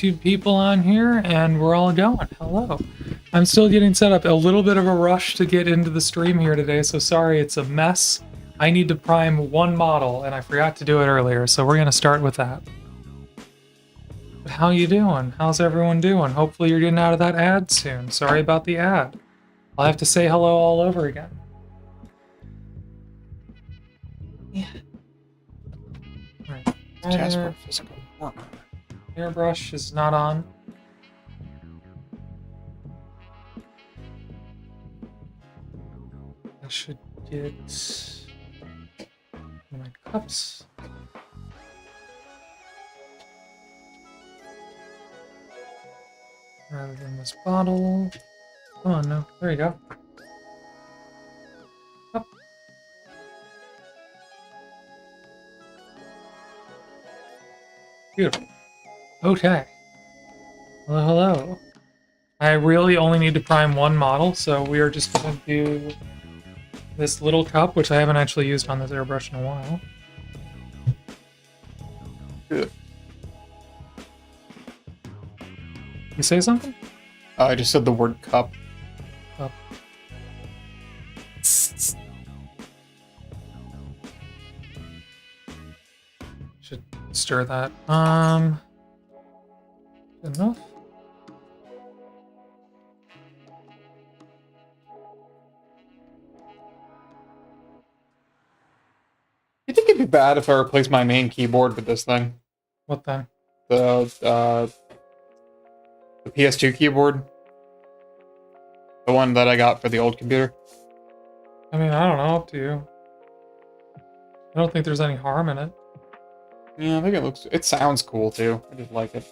YouTube people on here, and we're all going. Hello. I'm still getting set up. A little bit of a rush to get into the stream here today, so sorry it's a mess. I need to prime one model, and I forgot to do it earlier, so we're going to start with that. But how you doing? How's everyone doing? Hopefully you're getting out of that ad soon. Sorry about the ad. I'll have to say hello all over again. Yeah. Alright. Jasper physical work. Airbrush is not on. I should get my cups. Rather than this bottle. Come on now. There you go. Up. Beautiful. Okay. Hello, hello. I really only need to prime one model, so we are just going to do this little cup, which I haven't actually used on this airbrush in a while. Good. You say something? I just said the word cup. Cup. Should stir that. Enough? You think it'd be bad if I replace my main keyboard with this thing? What then? The PS2 keyboard? The one that I got for the old computer? I mean, I don't know, up to you. I don't think there's any harm in it. Yeah, I think it sounds cool too. I just like it.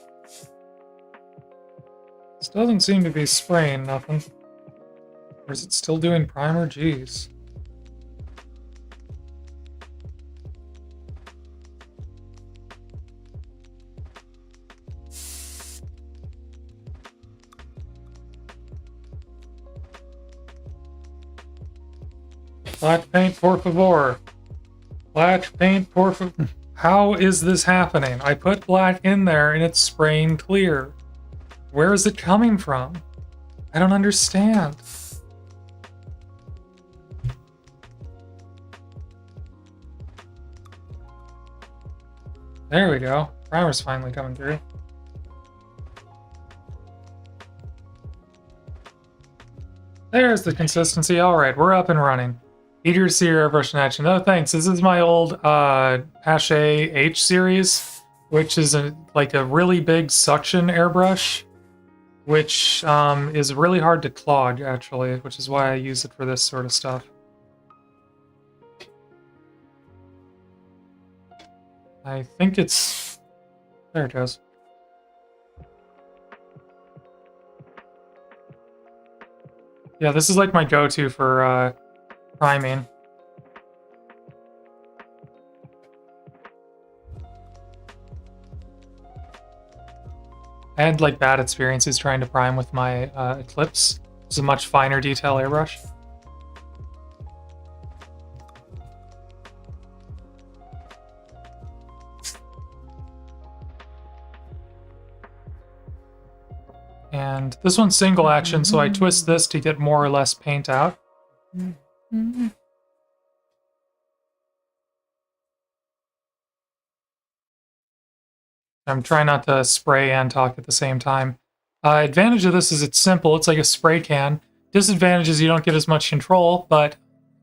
This doesn't seem to be spraying nothing. Or is it still doing primer? Jeez. Black paint, por favor. Black paint, por favor. How is this happening? I put black in there and it's spraying clear. Where is it coming from? I don't understand. There we go. Primer's finally coming through. There's the consistency. All right, we're up and running. Eager to see your airbrush in action. Oh, thanks. This is my old Pache H series, which is like a really big suction airbrush, which is really hard to clog, actually, which is why I use it for this sort of stuff. I think it's... There it goes. Yeah, this is like my go-to for priming. I had like bad experiences trying to prime with my Eclipse. It's a much finer detail airbrush. And this one's single action, so I twist this to get more or less paint out. I'm trying not to spray and talk at the same time. Advantage of this is it's simple. It's like a spray can. Disadvantage is you don't get as much control, but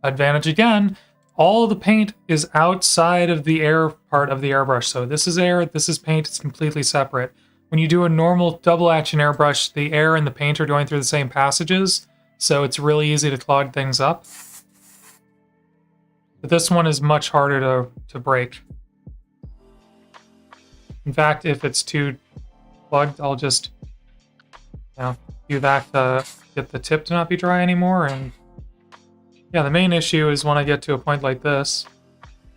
advantage again, all of the paint is outside of the air part of the airbrush. So this is air, this is paint, it's completely separate. When you do a normal double action airbrush, the air and the paint are going through the same passages, so it's really easy to clog things up. But this one is much harder to break. In fact, if it's too plugged, I'll just do that to get the tip to not be dry anymore. And yeah, the main issue is when I get to a point like this,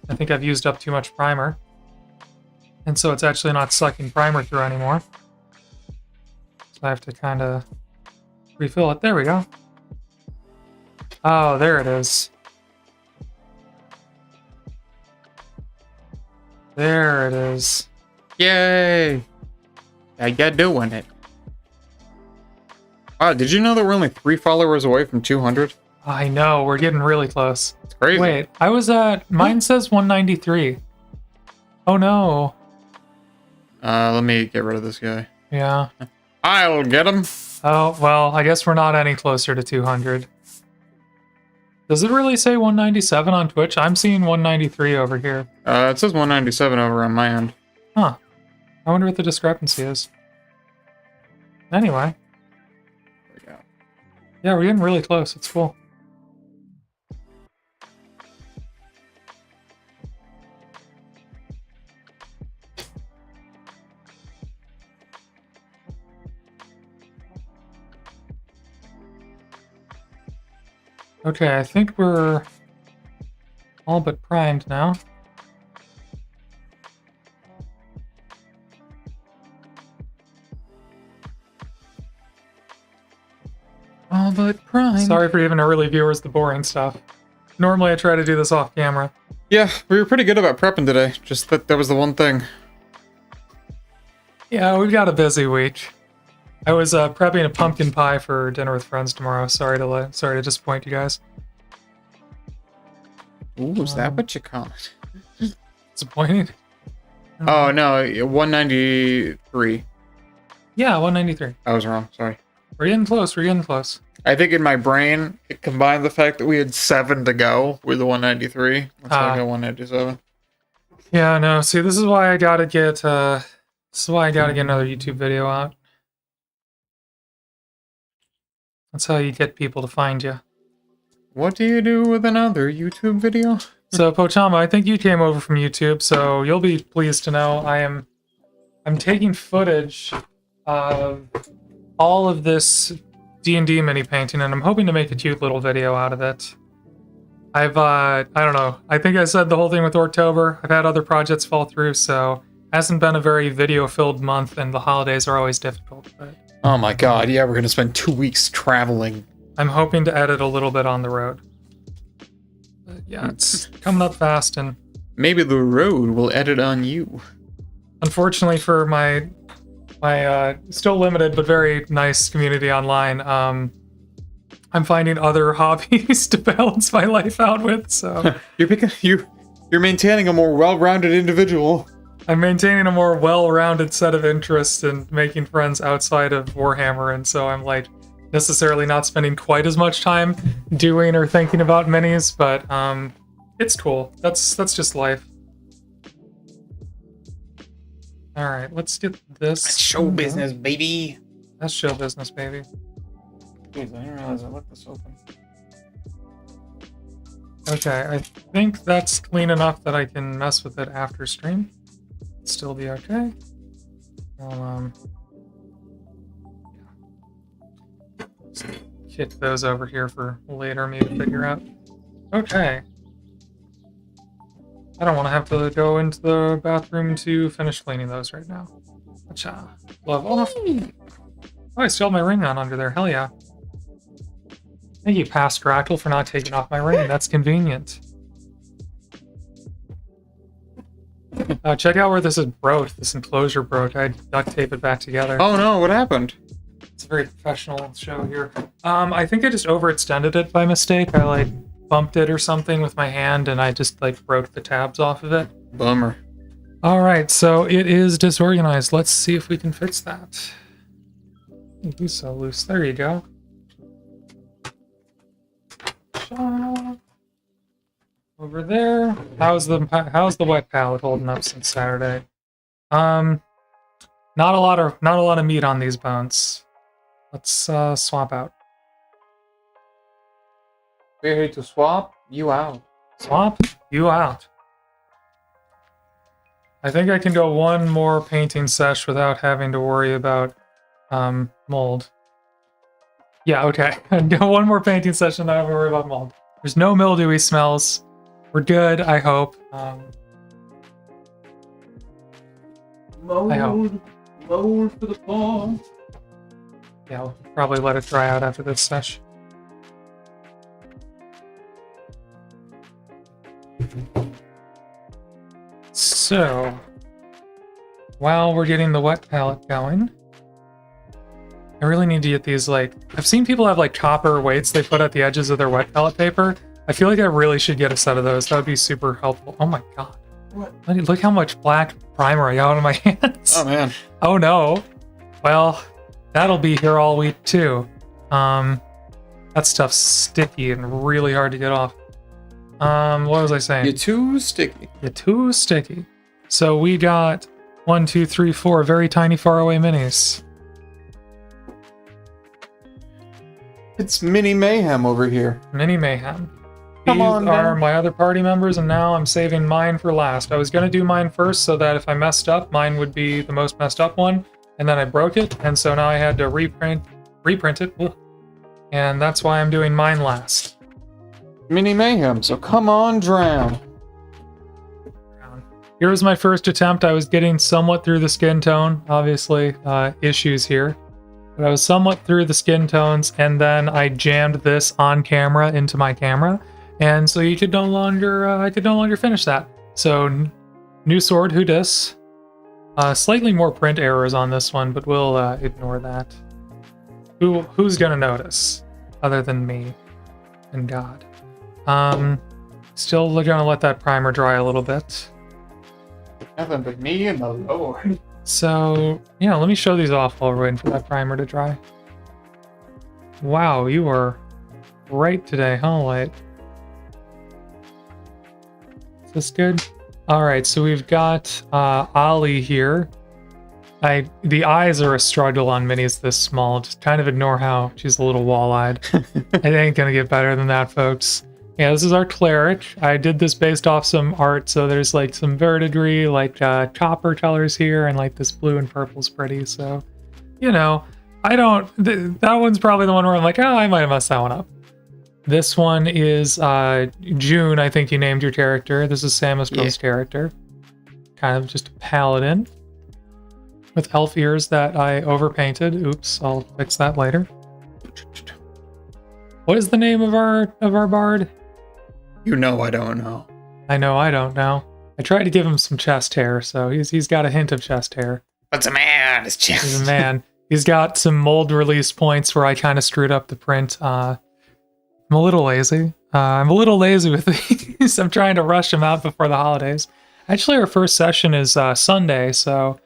I think I've used up too much primer. And so it's actually not sucking primer through anymore. So I have to kind of refill it. There we go. Oh, there it is. There it is. Yay! How you doing it? Oh, did you know that we're only 3 followers away from 200? I know, we're getting really close. It's crazy. Wait, I was at... Mine says 193. Oh no. Let me get rid of this guy. Yeah. I'll get him. Oh, well, I guess we're not any closer to 200. Does it really say 197 on Twitch? I'm seeing 193 over here. It says 197 over on my end. Huh. I wonder what the discrepancy is. Anyway. There we go. Yeah, we're getting really close. It's cool. Okay, I think we're all but primed now. All but primed. Sorry for giving early viewers the boring stuff. Normally I try to do this off camera. Yeah, we were pretty good about prepping today. Just that was the one thing. Yeah, we've got a busy week. I was prepping a pumpkin pie for dinner with friends tomorrow. Sorry to disappoint you guys. Ooh, is that what you call it? Disappointed? Oh no, 193. Yeah, 193. I was wrong. Sorry. We're getting close. We're getting close. I think in my brain it combined the fact that we had 7 to go with the 193. That's why I go 197. Yeah, no. See, this is why I gotta get. This is why I gotta get another YouTube video out. That's how you get people to find you. What do you do with another YouTube video? So, Pochama, I think you came over from YouTube, so you'll be pleased to know I'm taking footage of all of this D&D mini painting, and I'm hoping to make a cute little video out of it. I don't know. I think I said the whole thing with October. I've had other projects fall through, so it hasn't been a very video-filled month, and the holidays are always difficult. But Oh my god, yeah, we're gonna spend 2 weeks traveling. I'm hoping to edit a little bit on the road. But yeah, it's coming up fast, and Maybe the road will edit on you. unfortunately for my still limited but very nice community online, I'm finding other hobbies to balance my life out with, so You're maintaining a more well-rounded individual. I'm maintaining a more well-rounded set of interests and making friends outside of Warhammer, and so I'm like necessarily not spending quite as much time doing or thinking about minis, but it's cool. That's just life. All right, let's get this. That's show business, baby. That's show business, baby. Jeez, I didn't realize I left this open. Okay, I think that's clean enough that I can mess with it after stream. Still be okay. I'll just kick those over here for later, me to figure out. Okay. I don't want to have to go into the bathroom to finish cleaning those right now. Acha. Glove off. Oh, I still have my ring on under there. Hell yeah. Thank you, Past Grackle, for not taking off my ring. That's convenient. Check out where this is broke. This enclosure broke. I duct tape it back together. Oh no, what happened? It's a very professional show here. I think I just overextended it by mistake. I like bumped it or something with my hand, and I just like broke the tabs off of it. Bummer. All right, so it is disorganized. Let's see if we can fix that. He's so loose. There you go. Over there. How's the wet palette holding up since Saturday? Not a lot of meat on these bones. Let's swap out. We're here to swap you out. Swap you out. I think I can go one more painting sesh without having to worry about mold. Yeah, okay. Go one more painting session, not have to worry about mold. There's no mildewy smells. We're good, I hope. Mold for the fall. Yeah, we'll probably let it dry out after this sesh. So, while we're getting the wet palette going, I really need to get these, like, I've seen people have like copper weights they put at the edges of their wet palette paper. I feel like I really should get a set of those. That would be super helpful. Oh my god. What? Look how much black primer I got on my hands. Oh man. Oh no. Well, that'll be here all week too. That stuff's sticky and really hard to get off. What was I saying? You're too sticky. You're too sticky. So we got 1, 2, 3, 4 very tiny faraway minis. It's Mini Mayhem over here. Mini Mayhem. Come These on are down. my other party members, and now I'm saving mine for last. I was going to do mine first so that if I messed up, mine would be the most messed up one, and then I broke it, and so now I had to reprint it, ugh. And that's why I'm doing mine last. Mini Mayhem, so come on, drown. Here was my first attempt. I was getting somewhat through the skin tone, obviously issues here. But I was somewhat through the skin tones, and then I jammed this on camera into my camera, and so you could no longer, I could no longer finish that. So, new sword, who dis? Slightly more print errors on this one, but we'll ignore that. Who's gonna notice, other than me and God? Still gonna let that primer dry a little bit. Nothing but me and the Lord. So, yeah, let me show these off while we're waiting for that primer to dry. Wow, you are right today, huh, Light? Is this good? Alright, so we've got Ollie here. The eyes are a struggle on minis this small. Just kind of ignore how she's a little wall-eyed. It ain't gonna get better than that, folks. Yeah, this is our cleric. I did this based off some art, so there's like some verdigris, like copper colors here, and like this blue and purple's pretty, so, you know, I don't, that one's probably the one where I'm like, oh, I might have messed that one up. This one is June, I think you named your character. This is Samus Bill's character. Kind of just a paladin with elf ears that I overpainted. Oops, I'll fix that later. What is the name of our bard? You know I don't know. I know I don't know. I tried to give him some chest hair, so he's got a hint of chest hair. What's a man? His chest. He's a man. He's got some mold release points where I kind of screwed up the print. I'm a little lazy. I'm a little lazy with these. I'm trying to rush them out before the holidays. Actually, our first session is Sunday, so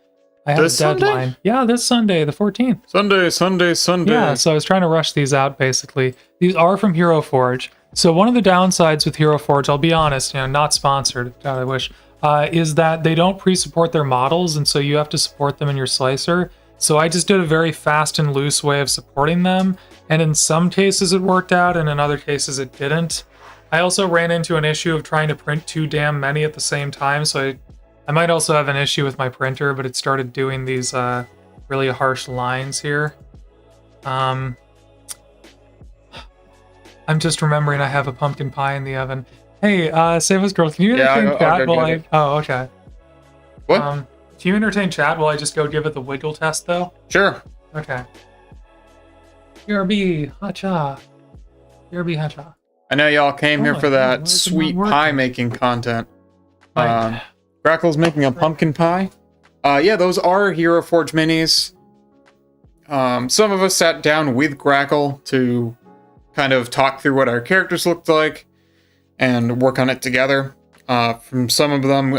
I have This a deadline. Sunday? Yeah, this Sunday, the 14th. Sunday. Yeah, so I was trying to rush these out, basically. These are from Heroforge. So one of the downsides with Heroforge, I'll be honest, not sponsored, God, I wish, is that they don't pre-support their models, and so you have to support them in your slicer. So I just did a very fast and loose way of supporting them, and in some cases it worked out, and in other cases it didn't. I also ran into an issue of trying to print too damn many at the same time, so I might also have an issue with my printer, but it started doing these really harsh lines here. I'm just remembering I have a pumpkin pie in the oven. Hey, Samus Girl, can you entertain chat while I... Oh, okay. What? Can you entertain chat while I just go give it the wiggle test, though? Sure. Okay. BRB, hacha. BRB, hacha. I know y'all came here for God, why that is it sweet not pie working? making content. Right. Grackle's making a pumpkin pie. Yeah, those are Heroforge minis. Some of us sat down with Grackle to kind of talk through what our characters looked like and work on it together. From some of them,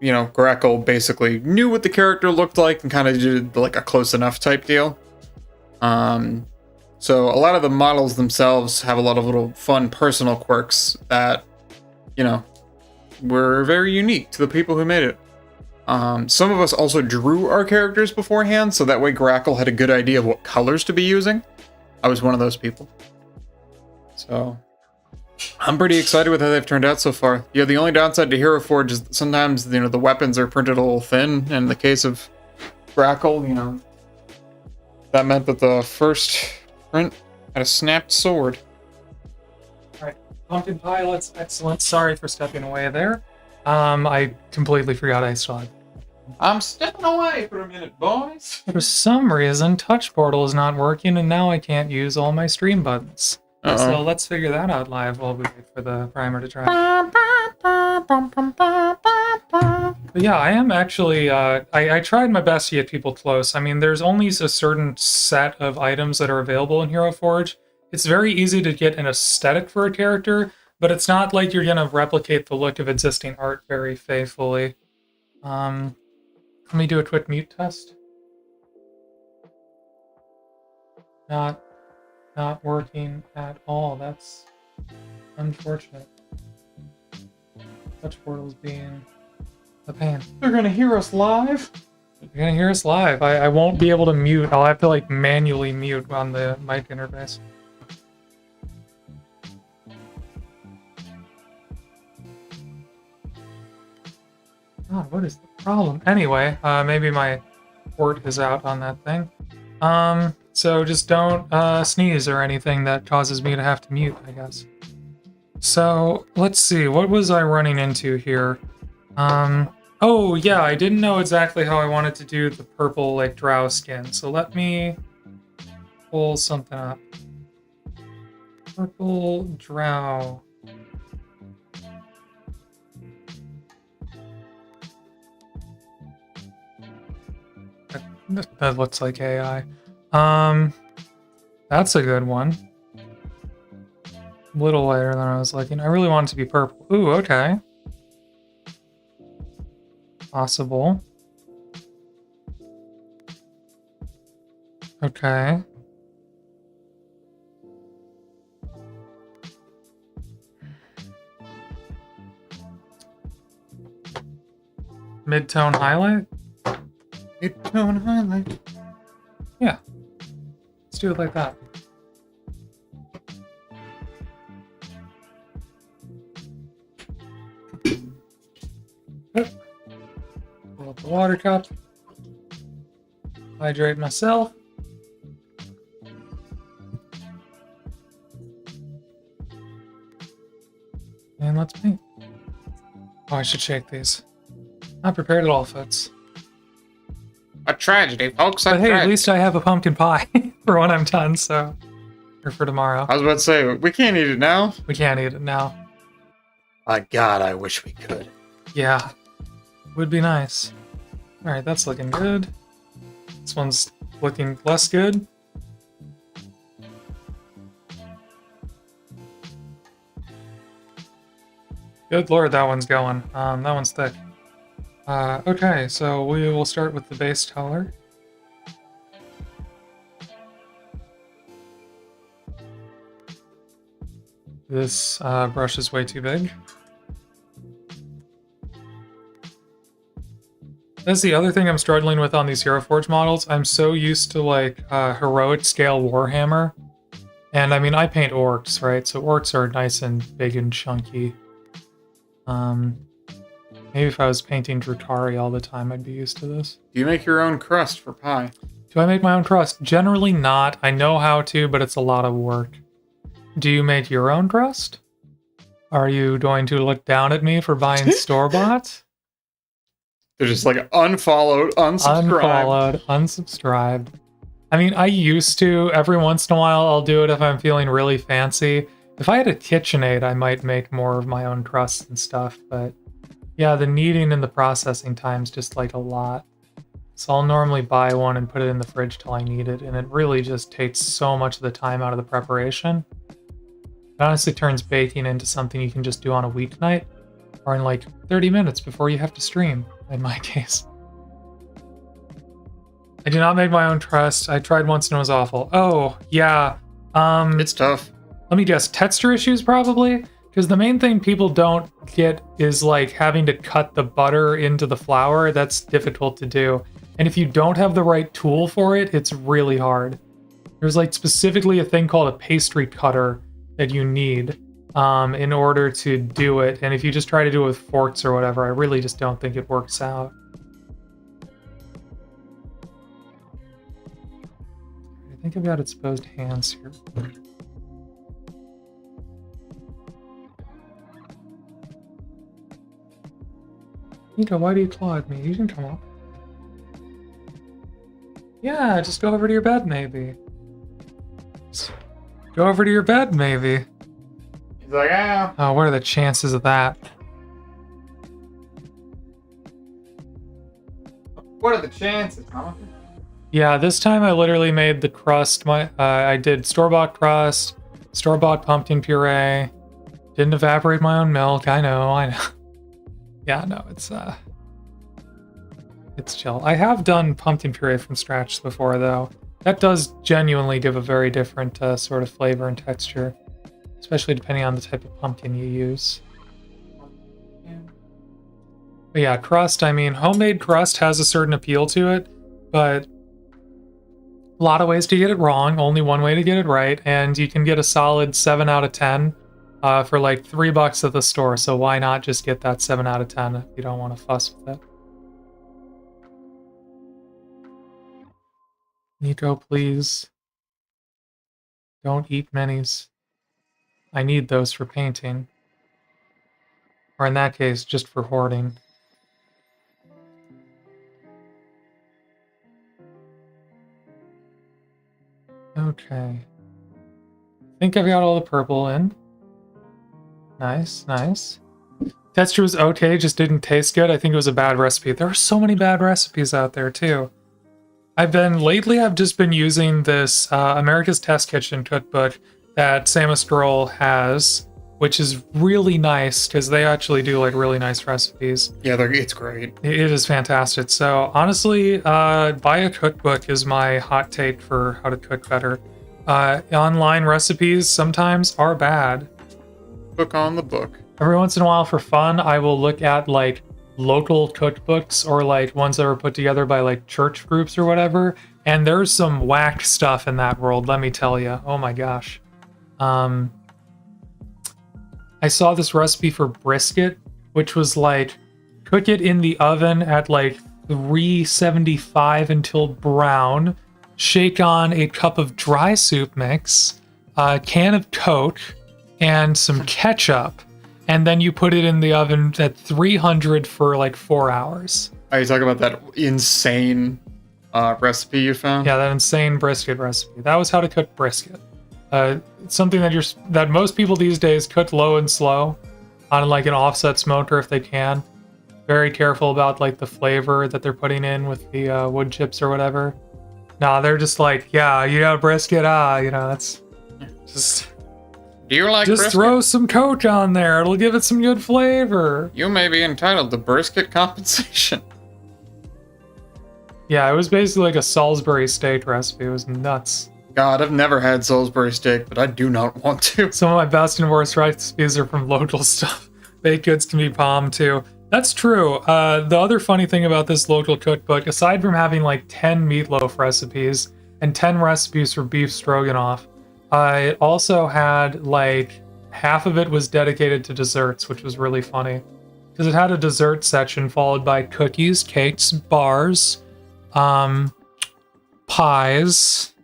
Grackle basically knew what the character looked like and kind of did like a close enough type deal. So a lot of the models themselves have a lot of little fun personal quirks that, were very unique to the people who made it. Some of us also drew our characters beforehand, so that way Grackle had a good idea of what colors to be using. I was one of those people. So, I'm pretty excited with how they've turned out so far. Yeah, the only downside to Heroforge is that sometimes, the weapons are printed a little thin, and in the case of Grackle, that meant that the first print had a snapped sword. Alright, pumpkin pie, that's excellent. Sorry for stepping away there. I completely forgot I still had... I'm stepping away for a minute, boys. For some reason, Touch Portal is not working, and now I can't use all my stream buttons. Uh-oh. So let's figure that out live while we wait for the primer to dry. But yeah, I am actually, I tried my best to get people close. I mean, there's only a certain set of items that are available in Heroforge. It's very easy to get an aesthetic for a character, but it's not like you're going to replicate the look of existing art very faithfully. Let me do a quick mute test. Not working at all. That's unfortunate. Touch portals being a pain. They're gonna hear us live? They're gonna hear us live. I won't be able to mute. I'll have to like manually mute on the mic interface. God, what is the problem? Anyway, maybe my port is out on that thing. So just don't sneeze or anything that causes me to have to mute, I guess. So let's see, what was I running into here? Oh yeah, I didn't know exactly how I wanted to do the purple like drow skin. So let me pull something up. Purple drow. That looks like AI. That's a good one. A little lighter than I was liking. I really want it to be purple. Ooh, okay. Possible. Okay. Mid-tone highlight? Mid-tone highlight. Yeah. Let's do it like that. Pull up the water cup. Hydrate myself. And let's paint. Oh, I should shake these. Not prepared at all, folks. A tragedy, folks. But hey, at least I have a pumpkin pie for when I'm done, so... Or for tomorrow. I was about to say, we can't eat it now. We can't eat it now. My God, I wish we could. Yeah. Would be nice. Alright, that's looking good. This one's looking less good. Good lord, that one's going. That one's thick. Okay, so we will start with the base color. This brush is way too big. That's the other thing I'm struggling with on these Heroforge models. I'm so used to like heroic scale Warhammer. And I mean, I paint orcs, right? So orcs are nice and big and chunky. Maybe if I was painting Drukhari all the time, I'd be used to this. Do you make your own crust for pie? Do I make my own crust? Generally not. I know how to, but it's a lot of work. Do you make your own crust? Are you going to look down at me for buying store-bought? They're just like unfollowed, unsubscribed. Unfollowed, unsubscribed. I mean, I used to. Every once in a while, I'll do it if I'm feeling really fancy. If I had a KitchenAid, I might make more of my own crusts and stuff, but yeah, the kneading and the processing time's just like a lot. So I'll normally buy one and put it in the fridge till I need it, and it really just takes so much of the time out of the preparation. It honestly turns baking into something you can just do on a weeknight, or in like 30 minutes before you have to stream, in my case. I do not make my own crust. I tried once and it was awful. Oh, yeah. It's tough. Let me guess, texture issues probably? Because the main thing people don't get is like having to cut the butter into the flour. That's difficult to do. And if you don't have the right tool for it, it's really hard. There's like specifically a thing called a pastry cutter that you need in order to do it. And if you just try to do it with forks or whatever, I really just don't think it works out. I think I've got exposed hands here. Nico, why do you claw at me? You can come up. Yeah, just go over to your bed, maybe. Just Go over to your bed, maybe. He's like, ah. Oh, what are the chances of that? What are the chances, huh? Yeah, this time I literally made the crust. I did store-bought crust, store-bought pumpkin puree. Didn't evaporate my own milk. I know. Yeah, no, it's chill. I have done pumpkin puree from scratch before, though. That does genuinely give a very different sort of flavor and texture, especially depending on the type of pumpkin you use. But yeah, crust, I mean, homemade crust has a certain appeal to it, but a lot of ways to get it wrong, only one way to get it right, and you can get a solid 7 out of 10 for like $3 at the store, so why not just get that 7 out of 10 if you don't want to fuss with it. Nico, please. Don't eat minis. I need those for painting. Or in that case, just for hoarding. Okay. I think I've got all the purple in. Nice, nice. Texture was okay, just didn't taste good. I think it was a bad recipe. There are so many bad recipes out there, too. Lately I've just been using this America's Test Kitchen cookbook that Samus Stroll has, which is really nice because they actually do like really nice recipes. Yeah, it's great. It is fantastic. So honestly, buy a cookbook is my hot take for how to cook better. Online recipes sometimes are bad. Book on the book. Every once in a while for fun, I will look at like local cookbooks or like ones that were put together by like church groups or whatever, and there's some whack stuff in that world, let me tell you. Oh my gosh. I saw this recipe for brisket, which was like cook it in the oven at like 375 until brown, shake on a cup of dry soup mix, a can of Coke, and some ketchup. And then you put it in the oven at 300 for like 4 hours. Are you talking about that insane recipe you found? Yeah, that insane brisket recipe. That was how to cook brisket. It's something that most people these days cook low and slow on like an offset smoker if they can. Very careful about like the flavor that they're putting in with the wood chips or whatever. Nah, they're just like, yeah, you got brisket, that's just... Do you like Just brisket? throw some Coke on there. It'll give it some good flavor. You may be entitled to brisket compensation. Yeah, it was basically like a Salisbury steak recipe. It was nuts. God, I've never had Salisbury steak, but I do not want to. Some of my best and worst recipes are from local stuff. Baked goods can be palm too. That's true. The other funny thing about this local cookbook, aside from having like 10 meatloaf recipes and 10 recipes for beef stroganoff, it also had like half of it was dedicated to desserts, which was really funny because it had a dessert section followed by cookies, cakes, bars, pies,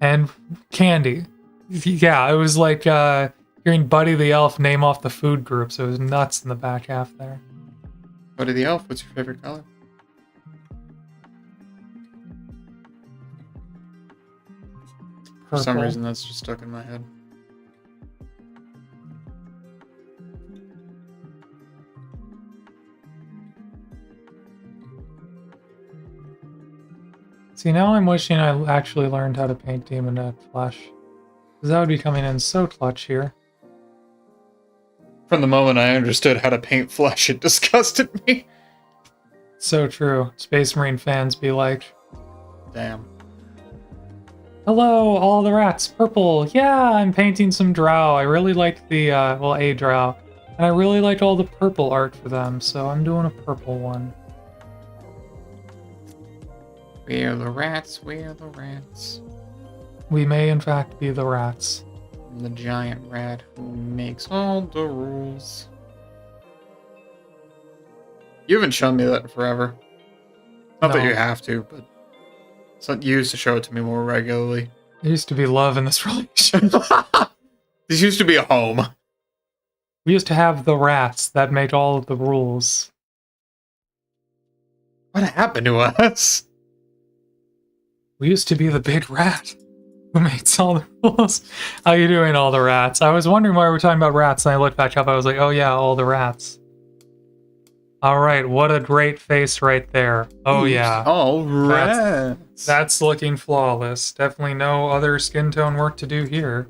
and candy. Yeah, it was like hearing Buddy the Elf name off the food groups. It was nuts in the back half there. Buddy the Elf, what's your favorite color? For some reason, that's just stuck in my head. See, now I'm wishing I actually learned how to paint Demon Knight Flesh. Because that would be coming in so clutch here. From the moment I understood how to paint flesh, it disgusted me. So true. Space Marine fans be like, Damn. hello, all the rats, purple. Yeah, I'm painting some drow. I really liked the, a drow. And I really liked all the purple art for them, so I'm doing a purple one. We're the rats, we're the rats. We may, in fact, be the rats. I'm the giant rat who makes all the rules. You haven't shown me that in forever. Not that No. you have to, but you used to show it to me more regularly. There used to be love in this relationship. This used to be a home. We used to have the rats that make all of the rules. What happened to us? We used to be the big rat. Who makes all the rules? How you doing, all the rats? I was wondering why we were talking about rats, and I looked back up. I was like, oh yeah, all the rats. All right, what a great face right there. Oh yeah. All right. That's looking flawless. Definitely no other skin tone work to do here.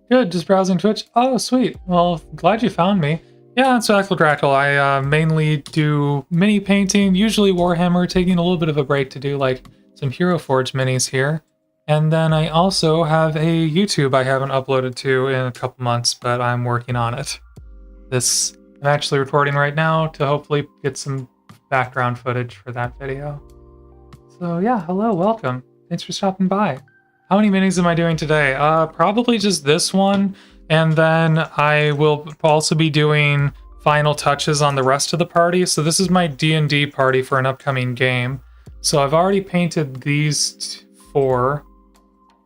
Good, just browsing Twitch. Oh, sweet. Well, glad you found me. Yeah, it's Drackle. I mainly do mini painting, usually Warhammer, taking a little bit of a break to do like some Heroforge minis here. And then I also have a YouTube I haven't uploaded to in a couple months, but I'm working on it. I'm actually recording right now to hopefully get some background footage for that video. So yeah, hello, welcome. Thanks for stopping by. How many minis am I doing today? Probably just this one, and then I will also be doing final touches on the rest of the party. So this is my D&D party for an upcoming game. So I've already painted these 4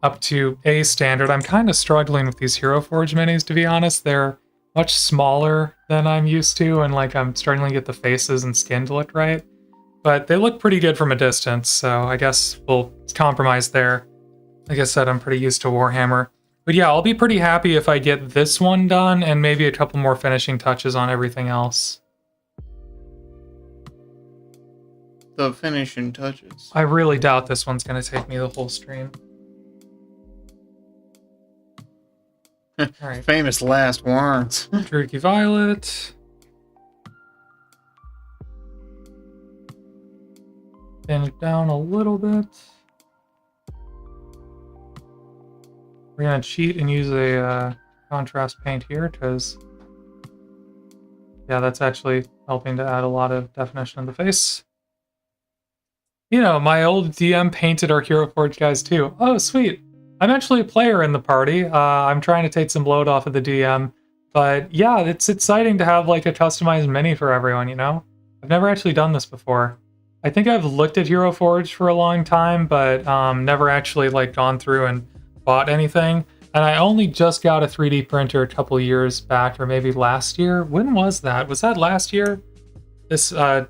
up to A standard. I'm kind of struggling with these Heroforge minis, to be honest. They're much smaller than I'm used to, and like I'm starting to get the faces and skin to look right. But they look pretty good from a distance, so I guess we'll compromise there. Like I said, I'm pretty used to Warhammer. But yeah, I'll be pretty happy if I get this one done and maybe a couple more finishing touches on everything else. The finishing touches. I really doubt this one's going to take me the whole stream. All right. Famous last words. Druidky Violet. Thin it down a little bit. We're going to cheat and use a contrast paint here because, yeah, that's actually helping to add a lot of definition in the face. You know, my old DM painted our Heroforge guys too. Oh, sweet. I'm actually a player in the party. I'm trying to take some load off of the DM. But yeah, it's exciting to have like a customized mini for everyone, you know? I've never actually done this before. I think I've looked at Heroforge for a long time, but never actually like gone through and bought anything. And I only just got a 3D printer a couple years back, or maybe last year. When was that? Was that last year? This on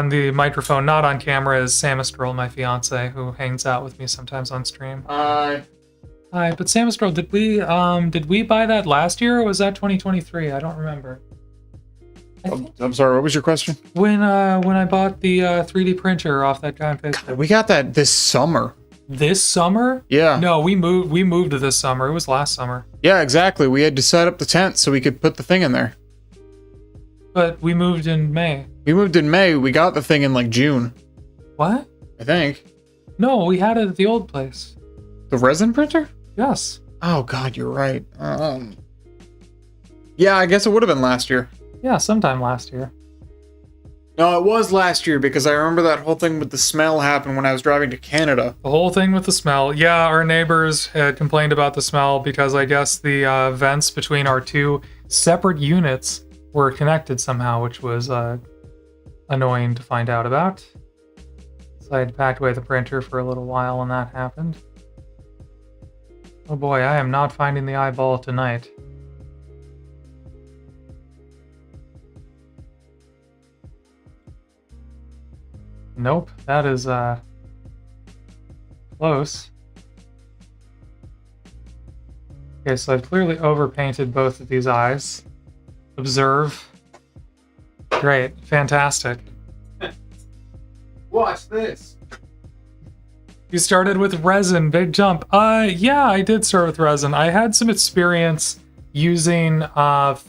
the microphone, not on camera, is Samistral, my fiance, who hangs out with me sometimes on stream. Hi. Hi, but Samistral, did we buy that last year, or was that 2023? I don't remember. I'm sorry, what was your question? When I bought the 3D printer off that guy on Facebook. We got that this summer. This summer? Yeah. No, we moved this summer. It was last summer. Yeah, exactly. We had to set up the tent so we could put the thing in there. But we moved in May. We moved in May. We got the thing in like June. What? I think. No, we had it at the old place. The resin printer? Yes. Oh God, you're right. Yeah, I guess it would have been last year. Yeah, sometime last year. No, it was last year because I remember that whole thing with the smell happened when I was driving to Canada. The whole thing with the smell. Yeah, our neighbors had complained about the smell because I guess the vents between our 2 separate units were connected somehow, which was annoying to find out about. So I had packed away the printer for a little while when that happened. Oh boy, I am not finding the eyeball tonight. Nope, that is close. Okay, so I've clearly overpainted both of these eyes. Observe. Great, fantastic. Watch this. You started with resin, big jump. Yeah, I did start with resin. I had some experience using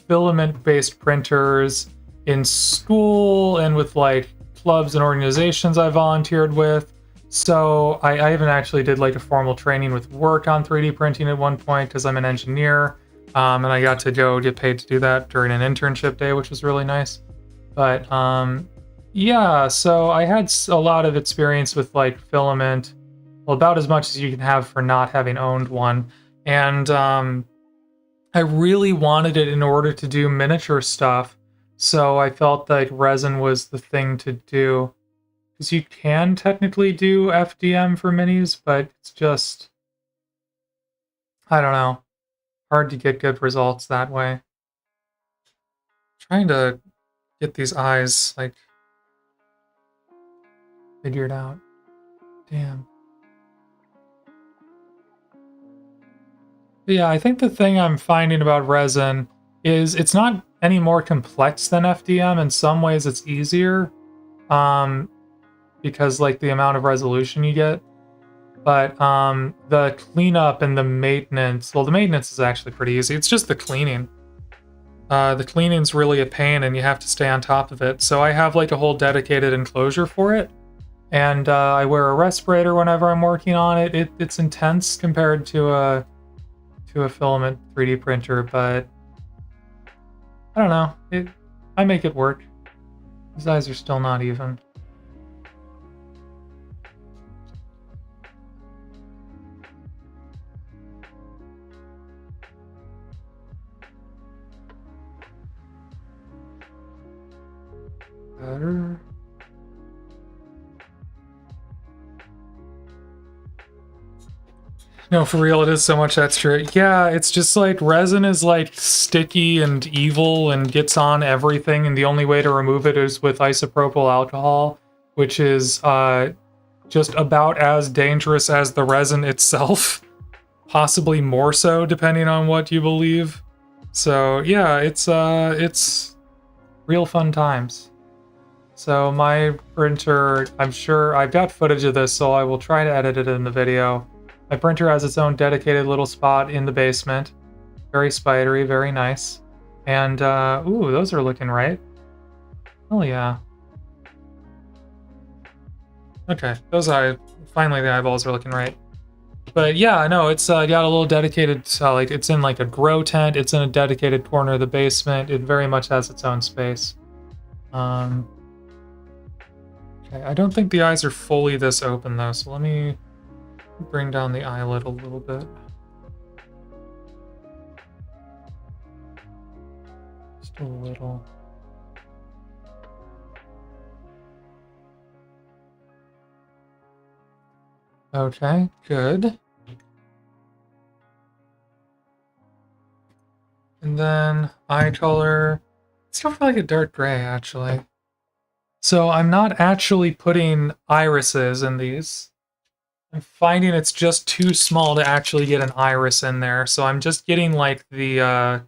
filament-based printers in school and with like clubs and organizations I volunteered with. So I even actually did like a formal training with work on 3D printing at one point because I'm an engineer. And I got to go get paid to do that during an internship day, which was really nice. But yeah, so I had a lot of experience with like filament, well, about as much as you can have for not having owned one. And I really wanted it in order to do miniature stuff. So I felt like resin was the thing to do. Because you can technically do FDM for minis, but it's just, I don't know, hard to get good results that way. Trying to get these eyes, like, figured out. Damn. But yeah, I think the thing I'm finding about resin is it's not any more complex than FDM. In some ways it's easier, because like the amount of resolution you get. But the cleanup and the maintenance, well, the maintenance is actually pretty easy. It's just the cleaning. The cleaning's really a pain and you have to stay on top of it. So I have like a whole dedicated enclosure for it. And I wear a respirator whenever I'm working on it. It's intense compared to a filament 3D printer, but I don't know. I make it work. These eyes are still not even. Better. No, for real, it is so much extra. Yeah, it's just like resin is like sticky and evil and gets on everything, and the only way to remove it is with isopropyl alcohol, which is just about as dangerous as the resin itself, possibly more so, depending on what you believe. So yeah, it's real fun times. So my printer, I'm sure I've got footage of this, so I will try to edit it in the video. My printer has its own dedicated little spot in the basement. Very spidery, very nice. And, ooh, those are looking right. Oh yeah. Okay, finally the eyeballs are looking right. But yeah, no, it's got a little dedicated, like, it's in like a grow tent, it's in a dedicated corner of the basement, it very much has its own space. Okay, I don't think the eyes are fully this open though, so let me bring down the eyelid a little bit. Just a little. Okay, good. And then eye color. Still feel like a dark gray, actually. So I'm not actually putting irises in these. I'm finding it's just too small to actually get an iris in there, so I'm just getting like the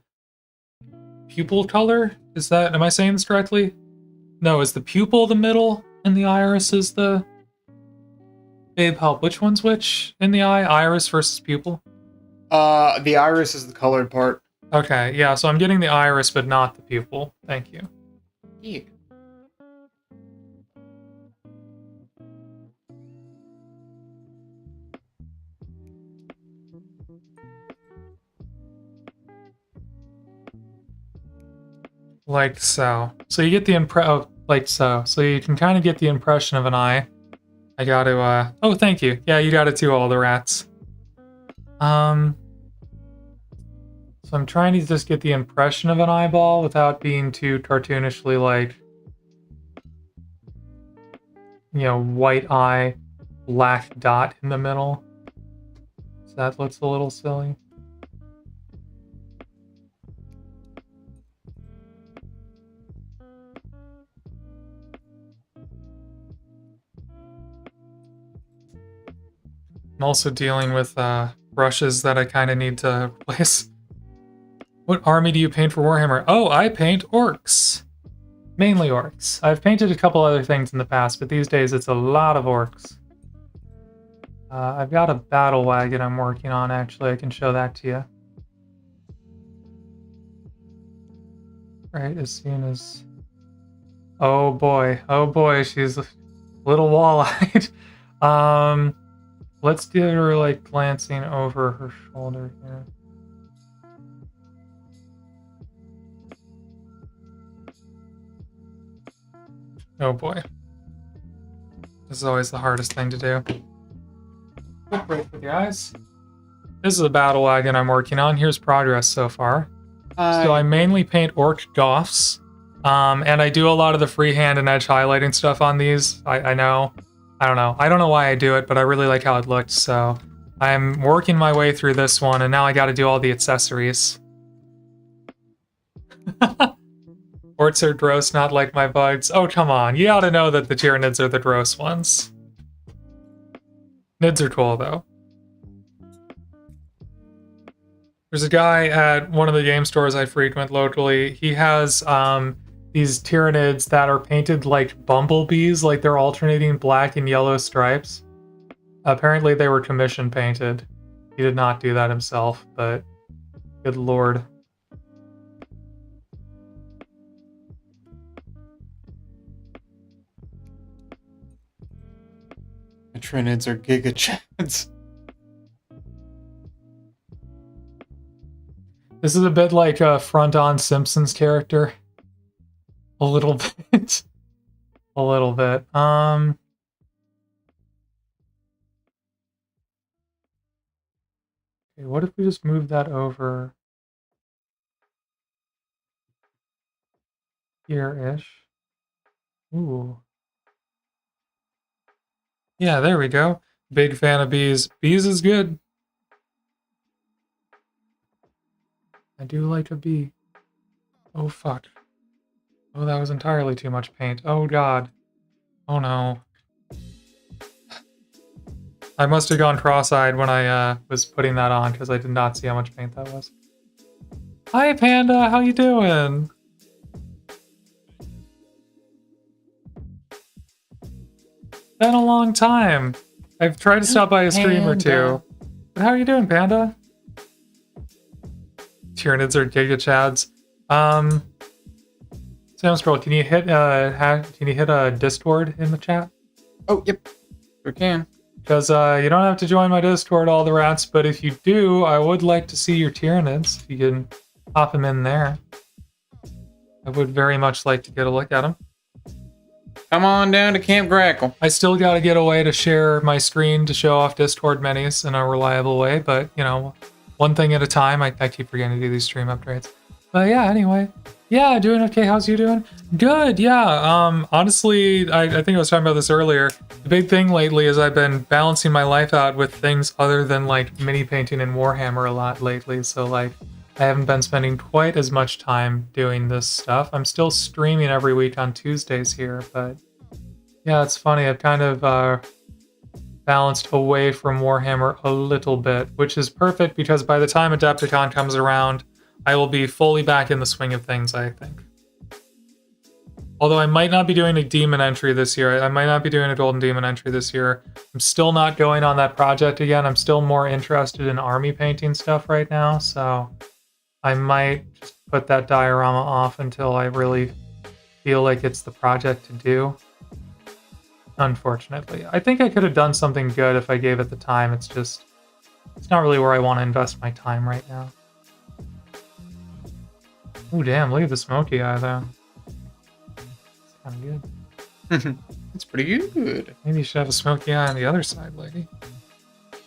pupil color. Am I saying this correctly? No, is the pupil the middle and the iris is the... Babe, help, which one's which in the eye? Iris versus pupil? The iris is the colored part. Okay, yeah, so I'm getting the iris but not the pupil. Thank you. Yeah. Like so. So you get the like so. So you can kind of get the impression of an eye. I got to, oh, thank you. Yeah, you got it too, all the rats. So I'm trying to just get the impression of an eyeball without being too cartoonishly like, you know, white eye, black dot in the middle. So that looks a little silly. I'm also dealing with brushes that I kind of need to replace. What army do you paint for Warhammer? Oh, I paint orcs. Mainly orcs. I've painted a couple other things in the past, but these days it's a lot of orcs. I've got a battle wagon I'm working on, actually. I can show that to you. Right, as soon as... Oh boy, she's a little wall-eyed. Let's get her, like, glancing over her shoulder here. Oh boy. This is always the hardest thing to do. Quick break with your eyes. This is a battle wagon I'm working on. Here's progress so far. So I mainly paint orc goths. And I do a lot of the freehand and edge highlighting stuff on these. I know. I don't know. I don't know why I do it, but I really like how it looks, so I'm working my way through this one, and now I gotta do all the accessories. Orts are gross, not like my bugs. Oh, come on. You ought to know that the Tyranids are the gross ones. Nids are cool, though. There's a guy at one of the game stores I frequent locally. He has these Tyranids that are painted like bumblebees, like they're alternating black and yellow stripes. Apparently they were commission painted. He did not do that himself, but good lord. The Trinids are Giga Chads. This is a bit like a front-on Simpsons character. A little bit. A little bit. Okay, what if we just move that over here-ish? Ooh. Yeah, there we go. Big fan of bees. Bees is good. I do like a bee. Oh, fuck. Oh, that was entirely too much paint. Oh, God. Oh, no. I must have gone cross-eyed when I was putting that on, because I did not see how much paint that was. Hi, Panda! How you doing? Been a long time. I've tried to stop by a stream or two. But how are you doing, Panda? Tyranids are Giga Chads. Sam Scroll, can you hit a Discord in the chat? Oh, yep. Sure can. Because you don't have to join my Discord, all the rats, but if you do, I would like to see your Tyranids. If you can pop them in there. I would very much like to get a look at them. Come on down to Camp Grackle. I still got to get a way to share my screen to show off Discord menus in a reliable way, but, you know, one thing at a time. I keep forgetting to do these stream upgrades. But yeah, anyway. Yeah, doing okay. How's you doing? Good, yeah. Honestly, I think I was talking about this earlier. The big thing lately is I've been balancing my life out with things other than, like, mini painting and Warhammer a lot lately. So, like, I haven't been spending quite as much time doing this stuff. I'm still streaming every week on Tuesdays here, but yeah, it's funny. I've kind of balanced away from Warhammer a little bit, which is perfect because by the time Adepticon comes around, I will be fully back in the swing of things, I think. Although I might not be doing a demon entry this year. I might not be doing a golden demon entry this year. I'm still not going on that project again. I'm still more interested in army painting stuff right now, so I might just put that diorama off until I really feel like it's the project to do. Unfortunately. I think I could have done something good if I gave it the time. It's just, it's not really where I want to invest my time right now. Oh damn, look at the smoky eye though. It's kind of good. It's pretty good. Maybe you should have a smoky eye on the other side, lady.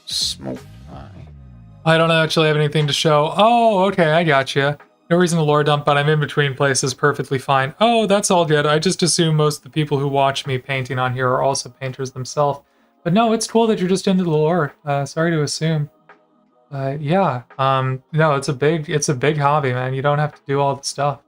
Smoked eye. I don't actually have anything to show. Oh, okay, I gotcha. No reason to lore dump, but I'm in between places perfectly fine. Oh, that's all good. I just assume most of the people who watch me painting on here are also painters themselves. But no, it's cool that you're just into the lore. Sorry to assume. Yeah, no, it's a big hobby, man. You don't have to do all the stuff.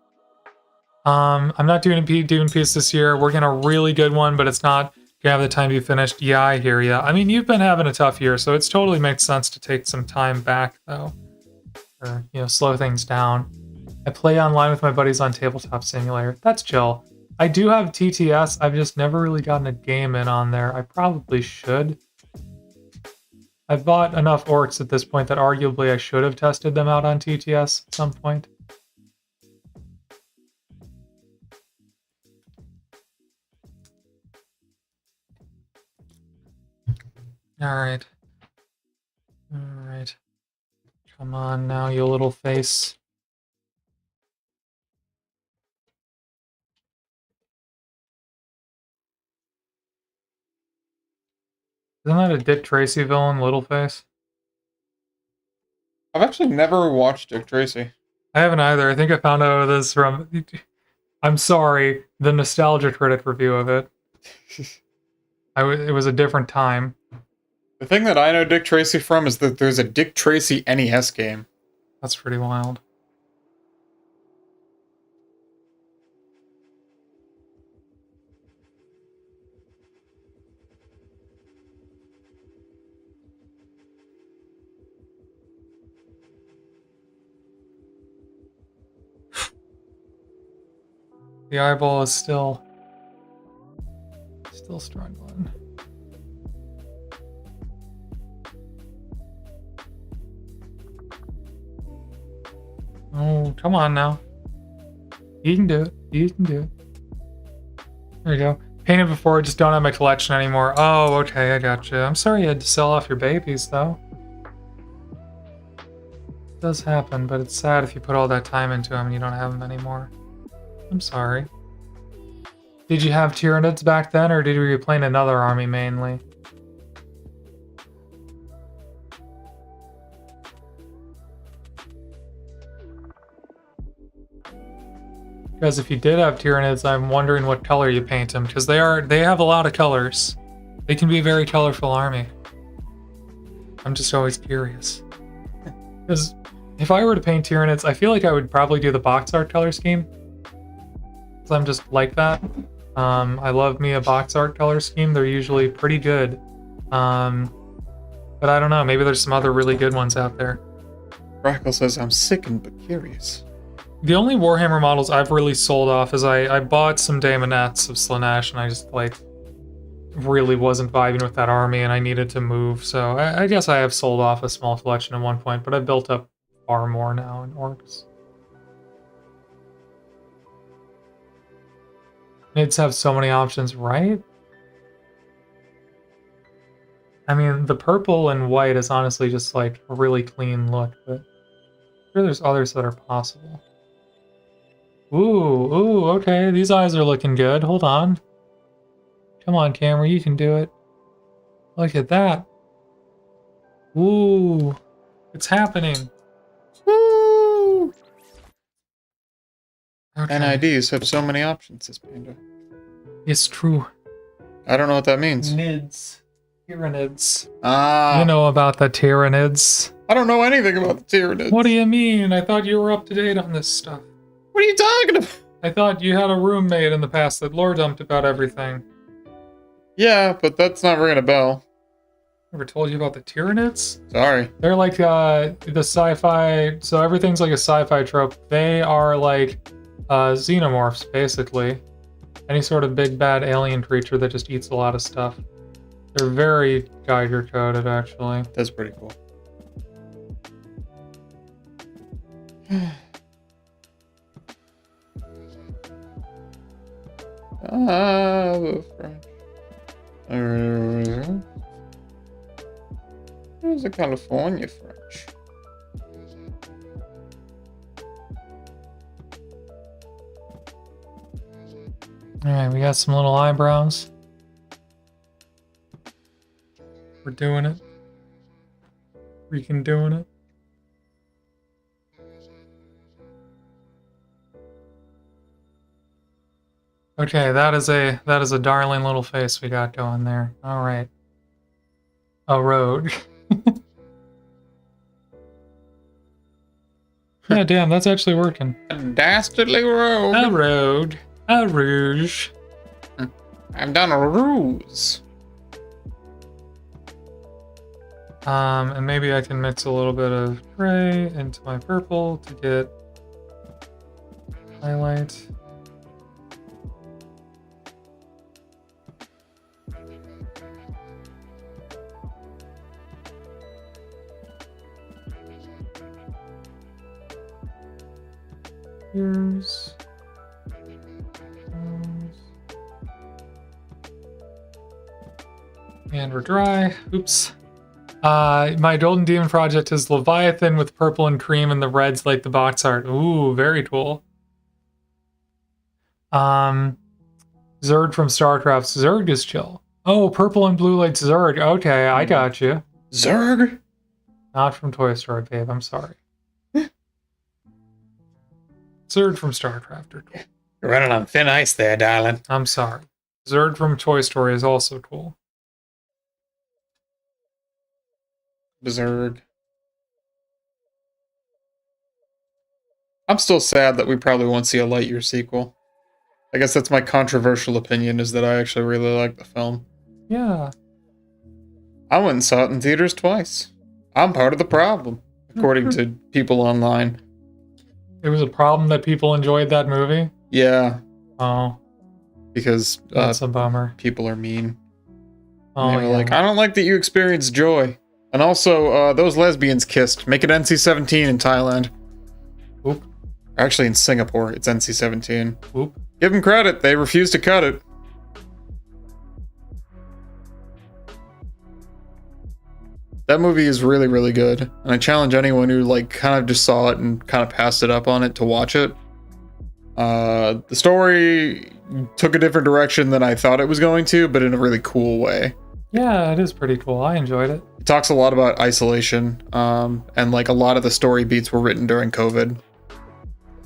I'm not doing a Dune piece this year. Working a really good one, but it's not gonna have the time to be finished. Yeah, I hear ya. I mean, you've been having a tough year, so it's totally makes sense to take some time back, though. Or, you know, slow things down. I play online with my buddies on Tabletop Simulator. That's chill. I do have TTS. I've just never really gotten a game in on there. I probably should. I've bought enough orcs at this point that arguably I should have tested them out on TTS at some point. Alright. Alright. Come on now, you little face. Isn't that a Dick Tracy villain, Littleface? I've actually never watched Dick Tracy. I haven't either. I think I found out this from... I'm sorry, the nostalgia critic review of it. It was a different time. The thing that I know Dick Tracy from is that there's a Dick Tracy NES game. That's pretty wild. The eyeball is still struggling. Oh, come on now. You can do it. You can do it. There you go. Painted before, just don't have my collection anymore. Oh, okay, I gotcha. I'm sorry you had to sell off your babies, though. It does happen, but it's sad if you put all that time into them and you don't have them anymore. I'm sorry. Did you have Tyranids back then, or did you play another army mainly? Because if you did have Tyranids, I'm wondering what color you paint them, because they have a lot of colors. They can be a very colorful army. I'm just always curious. Because if I were to paint Tyranids, I feel like I would probably do the box art color scheme. Because I'm just like that. I love me a box art color scheme. They're usually pretty good. But I don't know, maybe there's some other really good ones out there. Crackle says, I'm sickened but curious. The only Warhammer models I've really sold off is I bought some Daemonettes of Slaanesh, and I just, like, really wasn't vibing with that army, and I needed to move, so I guess I have sold off a small collection at one point, but I've built up far more now in Orcs. Nids have so many options, right? I mean, the purple and white is honestly just, like, a really clean look, but I'm sure there's others that are possible. Ooh, okay, these eyes are looking good. Hold on. Come on, camera, you can do it. Look at that. Ooh, it's happening. Woo! Okay. NIDs have so many options, this panda. It's true. I don't know what that means. Nids. Tyranids. Ah. You know about the Tyranids. I don't know anything about the Tyranids. What do you mean? I thought you were up to date on this stuff. What are you talking about? I thought you had a roommate in the past that lore dumped about everything. Yeah, but that's not ringing a bell. Ever told you about the Tyranids? Sorry. They're like the sci-fi, so everything's like a sci-fi trope. They are like xenomorphs, basically. Any sort of big bad alien creature that just eats a lot of stuff. They're very Geiger-coded, actually. That's pretty cool. The French. There's the California French. Alright, we got some little eyebrows. We're doing it. Freaking doing it. Okay, that is a darling little face we got going there. All right. A rogue. Yeah, damn, that's actually working. A dastardly rogue. A rogue. A rouge. I've done a ruse. And maybe I can mix a little bit of gray into my purple to get highlight. Here's and we're dry. Oops. My Golden Demon project is Leviathan with purple and cream and the reds like the box art. Ooh, very cool. Zerg from StarCraft. Zerg is chill. Oh, purple and blue like Zerg. Okay, I got you. Zerg? Not from Toy Story, babe. I'm sorry. Zerg from StarCraft are cool. You're running on thin ice there, darling. I'm sorry. Zurg from Toy Story is also cool. Berserk. I'm still sad that we probably won't see a Lightyear sequel. I guess that's my controversial opinion, is that I actually really like the film. Yeah. I went and saw it in theaters twice. I'm part of the problem, according to people online. It was a problem that people enjoyed that movie? Yeah. Oh. Because That's a bummer. people are mean. Oh, And they were yeah. like, I don't like that you experienced joy. And also, those lesbians kissed. Make it NC-17 in Thailand. Oop. Actually, in Singapore, it's NC-17. Oop. Give them credit. They refused to cut it. That movie is really, really good. And I challenge anyone who, like, kind of just saw it and kind of passed it up on it to watch it. The story took a different direction than I thought it was going to, but in a really cool way. Yeah, it is pretty cool. I enjoyed it. It talks a lot about isolation, and like a lot of the story beats were written during COVID.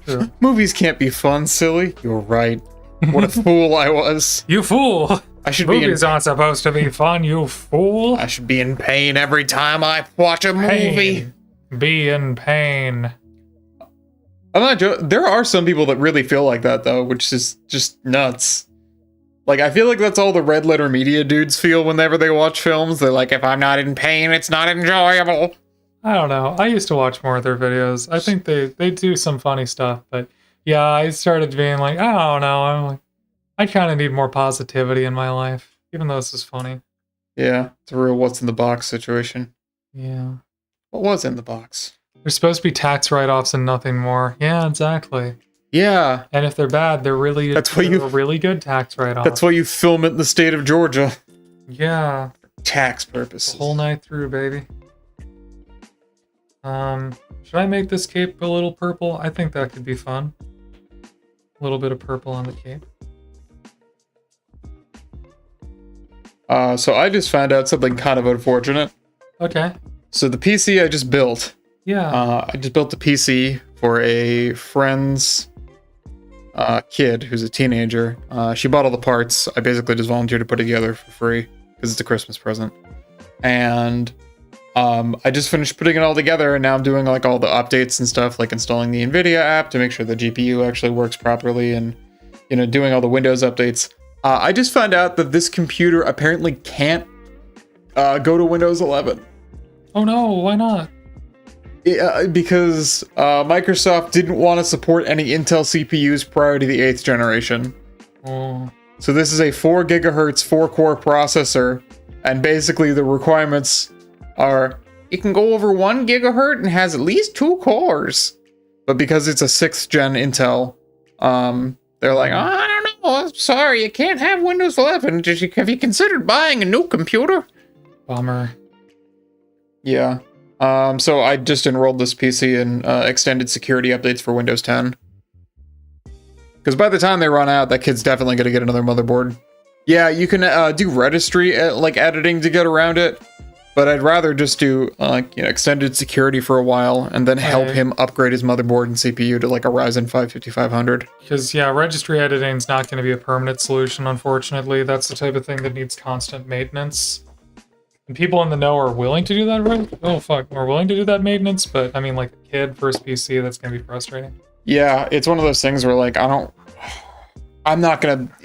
True. Movies can't be fun, silly. You're right. What a fool I was. You fool! I should Movies aren't supposed to be fun, you fool! I should be in pain every time I watch a movie. Be in pain. I'm not joking. There are some people that really feel like that, though, which is just nuts. Like, I feel like that's all the red letter media dudes feel whenever they watch films. They're like, if I'm not in pain, it's not enjoyable. I don't know. I used to watch more of their videos. I think they do some funny stuff, but yeah, I started being like, I don't know. I'm like, I kind of need more positivity in my life, even though this is funny. Yeah, it's a real what's in the box situation. Yeah. What was in the box? There's supposed to be tax write-offs and nothing more. Yeah, exactly. Yeah. And if they're bad, they're really a really good tax write-off. That's why you film it in the state of Georgia. Yeah. Tax purposes. The whole night through, baby. Should I make this cape a little purple? I think that could be fun. A little bit of purple on the cape. So I just found out something kind of unfortunate. Okay. So the PC I just built. Yeah. I just built a PC for a friend's kid who's a teenager. She bought all the parts. I basically just volunteered to put it together for free because it's a Christmas present. And I just finished putting it all together, and now I'm doing like all the updates and stuff, like installing the NVIDIA app to make sure the GPU actually works properly, and doing all the Windows updates. I just found out that this computer apparently can't go to Windows 11. Oh no, why not? Because Microsoft didn't want to support any Intel CPUs prior to the 8th generation. Oh. So this is a 4 gigahertz 4-core processor, and basically the requirements are it can go over 1 gigahertz and has at least 2 cores. But because it's a 6th gen Intel, they're like, oh, I don't know, I'm sorry, you can't have Windows 11. Have you considered buying a new computer? Bummer. Yeah. So I just enrolled this PC in extended security updates for Windows 10. Because by the time they run out, that kid's definitely going to get another motherboard. Yeah, you can do registry editing to get around it, but I'd rather just do extended security for a while and then help him upgrade his motherboard and CPU to like a Ryzen 5 5500. Because yeah, registry editing is not going to be a permanent solution, unfortunately. That's the type of thing that needs constant maintenance. And people in the know are willing to do that, right? Oh fuck, are willing to do that maintenance, but I mean, like a kid first PC, that's gonna be frustrating. Yeah, it's one of those things where like this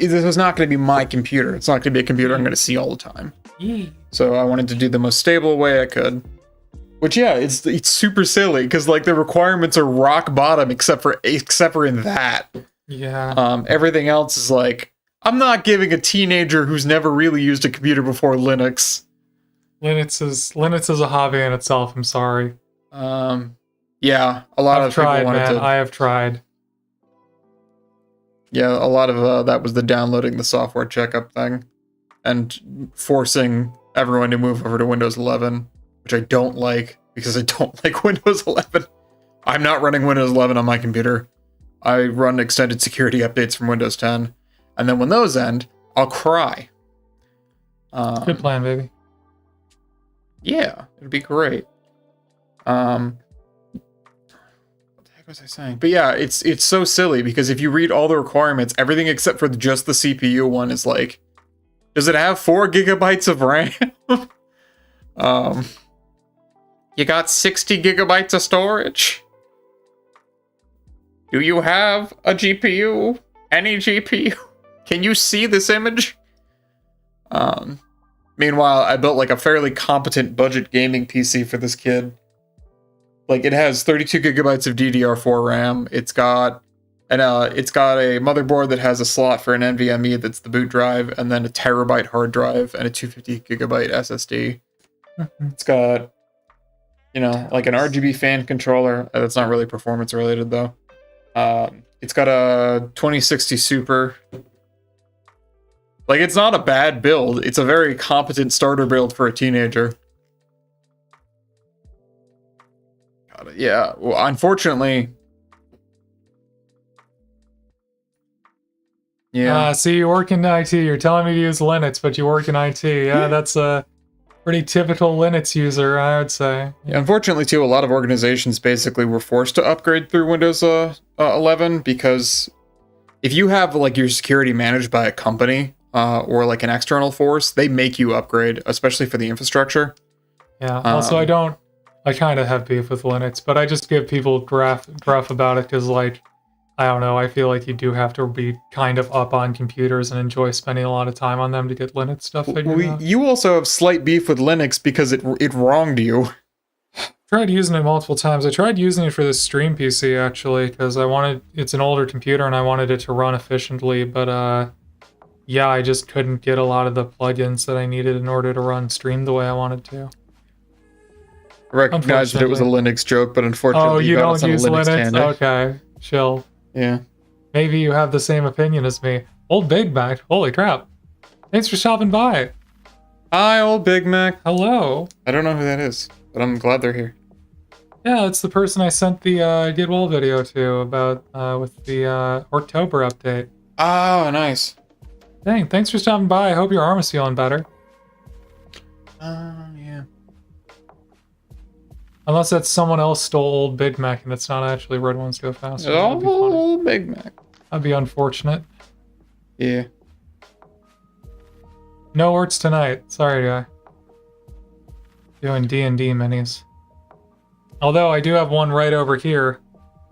is not gonna be my computer. It's not gonna be a computer I'm gonna see all the time. Yeah. So I wanted to do the most stable way I could. Which yeah, it's super silly because like the requirements are rock bottom except for in that. Yeah. Everything else is like I'm not giving a teenager who's never really used a computer before Linux. Linux is a hobby in itself. I'm sorry. Yeah, a lot of people wanted to. I have tried. Yeah, a lot of that was the downloading the software checkup thing, and forcing everyone to move over to Windows 11, which I don't like because I don't like Windows 11. I'm not running Windows 11 on my computer. I run extended security updates from Windows 10, and then when those end, I'll cry. Good plan, baby. Yeah, it'd be great. What the heck was I saying? But yeah, it's so silly because if you read all the requirements, everything except for just the CPU one is like, does it have 4 gigabytes of RAM? You got 60 gigabytes of storage? Do you have a GPU? Any GPU? Can you see this image? Meanwhile, I built like a fairly competent budget gaming PC for this kid. Like it has 32 gigabytes of DDR4 RAM. It's got a motherboard that has a slot for an NVMe that's the boot drive, and then a terabyte hard drive and a 250 gigabyte SSD. It's got, you know, like an RGB fan controller. That's not really performance related though. It's got a 2060 Super. Like, it's not a bad build. It's a very competent starter build for a teenager. God, yeah, well, unfortunately... Yeah. See, you work in IT. You're telling me to use Linux, but you work in IT. Yeah, that's a pretty typical Linux user, I would say. Yeah, unfortunately, too, a lot of organizations basically were forced to upgrade through Windows 11 because if you have, like, your security managed by a company... or like an external force, they make you upgrade, especially for the infrastructure. Yeah, also I kind of have beef with Linux, but I just give people gruff about it because, like, I don't know, I feel like you do have to be kind of up on computers and enjoy spending a lot of time on them to get Linux stuff figured out. You also have slight beef with Linux because it wronged you. Tried using it multiple times. I tried using it for this stream PC, actually, because it's an older computer and I wanted it to run efficiently, but, yeah, I just couldn't get a lot of the plugins that I needed in order to run stream the way I wanted to. I recognize that it was a Linux joke, but unfortunately you got don't use Linux? Tandem. Okay, chill. Yeah. Maybe you have the same opinion as me. Old Big Mac, holy crap. Thanks for stopping by. Hi, Old Big Mac. Hello. I don't know who that is, but I'm glad they're here. Yeah, it's the person I sent the Get Well video to about with the October update. Oh, nice. Dang, thanks for stopping by. I hope your arm is feeling better. Yeah. Unless that's someone else stole Old Big Mac and it's not actually Red Ones Go Faster. Old Big Mac. That'd be unfortunate. Yeah. No words tonight. Sorry, guy. Doing D&D minis. Although I do have one right over here.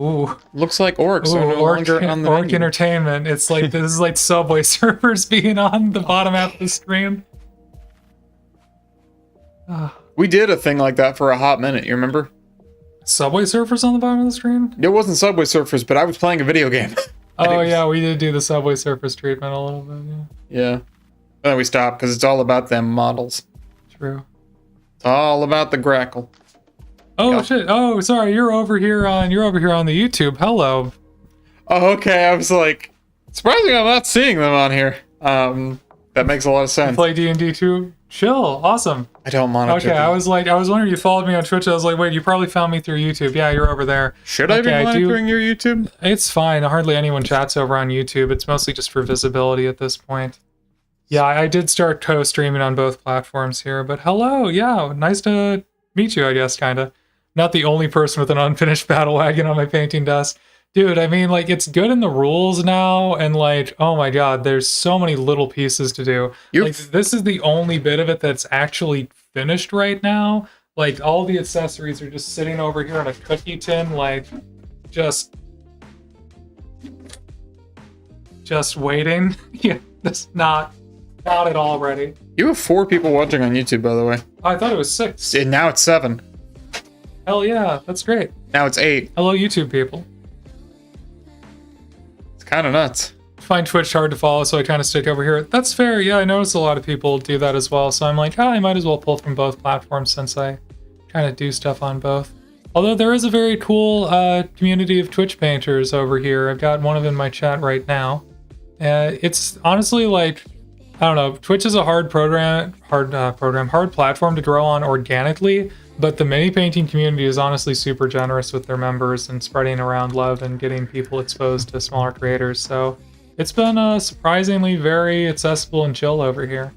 Ooh. Looks like orcs are no longer on the Orc menu. Entertainment. It's like, this is like Subway Surfers being on the bottom half of the screen. We did a thing like that for a hot minute, you remember? Subway Surfers on the bottom of the screen? It wasn't Subway Surfers, but I was playing a video game. Oh yeah, we did do the Subway Surfers treatment a little bit, yeah. Yeah. Then we stopped, because it's all about them models. True. It's all about the grackle. Oh Yep. shit! Oh, sorry. You're over here on the YouTube. Hello. Oh, okay. I was like, surprising I'm not seeing them on here. That makes a lot of sense. Play D&D too. Chill. Awesome. I don't monitor. Okay, I was wondering if you followed me on Twitch. I was like, wait, you probably found me through YouTube. Yeah, you're over there. Should I be monitoring your YouTube? It's fine. Hardly anyone chats over on YouTube. It's mostly just for visibility at this point. Yeah, I did start co-streaming on both platforms here, but hello. Yeah, nice to meet you, I guess, kind of. Not the only person with an unfinished battle wagon on my painting desk. Dude, I mean, like, it's good in the rules now, and, like, oh my god, there's so many little pieces to do. Like, this is the only bit of it that's actually finished right now. Like, all the accessories are just sitting over here in a cookie tin, like, just waiting. Yeah, that's not at all ready. You have 4 people watching on YouTube, by the way. I thought it was 6. And now it's 7. Hell yeah, that's great. Now it's 8. Hello, YouTube people. It's kind of nuts. I find Twitch hard to follow, so I kind of stick over here. That's fair. Yeah, I notice a lot of people do that as well. So I'm like, I might as well pull from both platforms since I kind of do stuff on both. Although there is a very cool community of Twitch painters over here. I've got one of them in my chat right now. It's honestly like, I don't know. Twitch is a hard platform to grow on organically. But the mini painting community is honestly super generous with their members and spreading around love and getting people exposed to smaller creators. So it's been surprisingly very accessible and chill over here.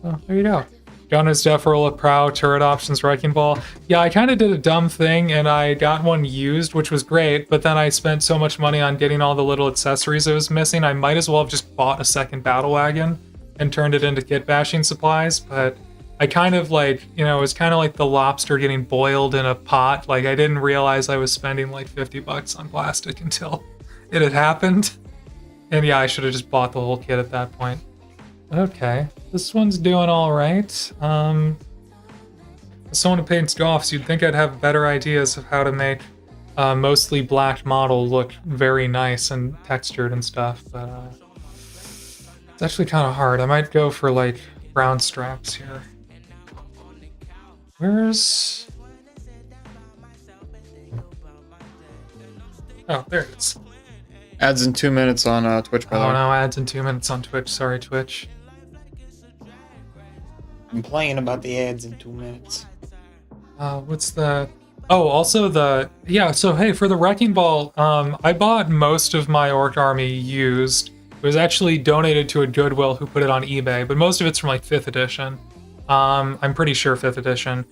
So there you go. Gun is def roll of prow, turret options, wrecking ball. Yeah, I kind of did a dumb thing and I got one used, which was great, but then I spent so much money on getting all the little accessories I was missing, I might as well have just bought a second battle wagon and turned it into kit bashing supplies, but I kind of like, you know, it was kind of like the lobster getting boiled in a pot. Like I didn't realize I was spending like 50 bucks on plastic until it had happened. And yeah, I should have just bought the whole kit at that point. Okay, this one's doing all right. As someone who paints Goths, you'd think I'd have better ideas of how to make a mostly black model look very nice and textured and stuff, but it's actually kind of hard. I might go for like brown straps here. Where's... Oh, there it is. Ads in 2 minutes on Twitch, by the way. Oh no, ads in 2 minutes on Twitch. Sorry, Twitch. Complain about the ads in 2 minutes. What's the... Oh, also the... Yeah, so hey, for the Wrecking Ball, I bought most of my Orc army used. It was actually donated to a Goodwill who put it on eBay, but most of it's from like 5th edition. I'm pretty sure 5th edition.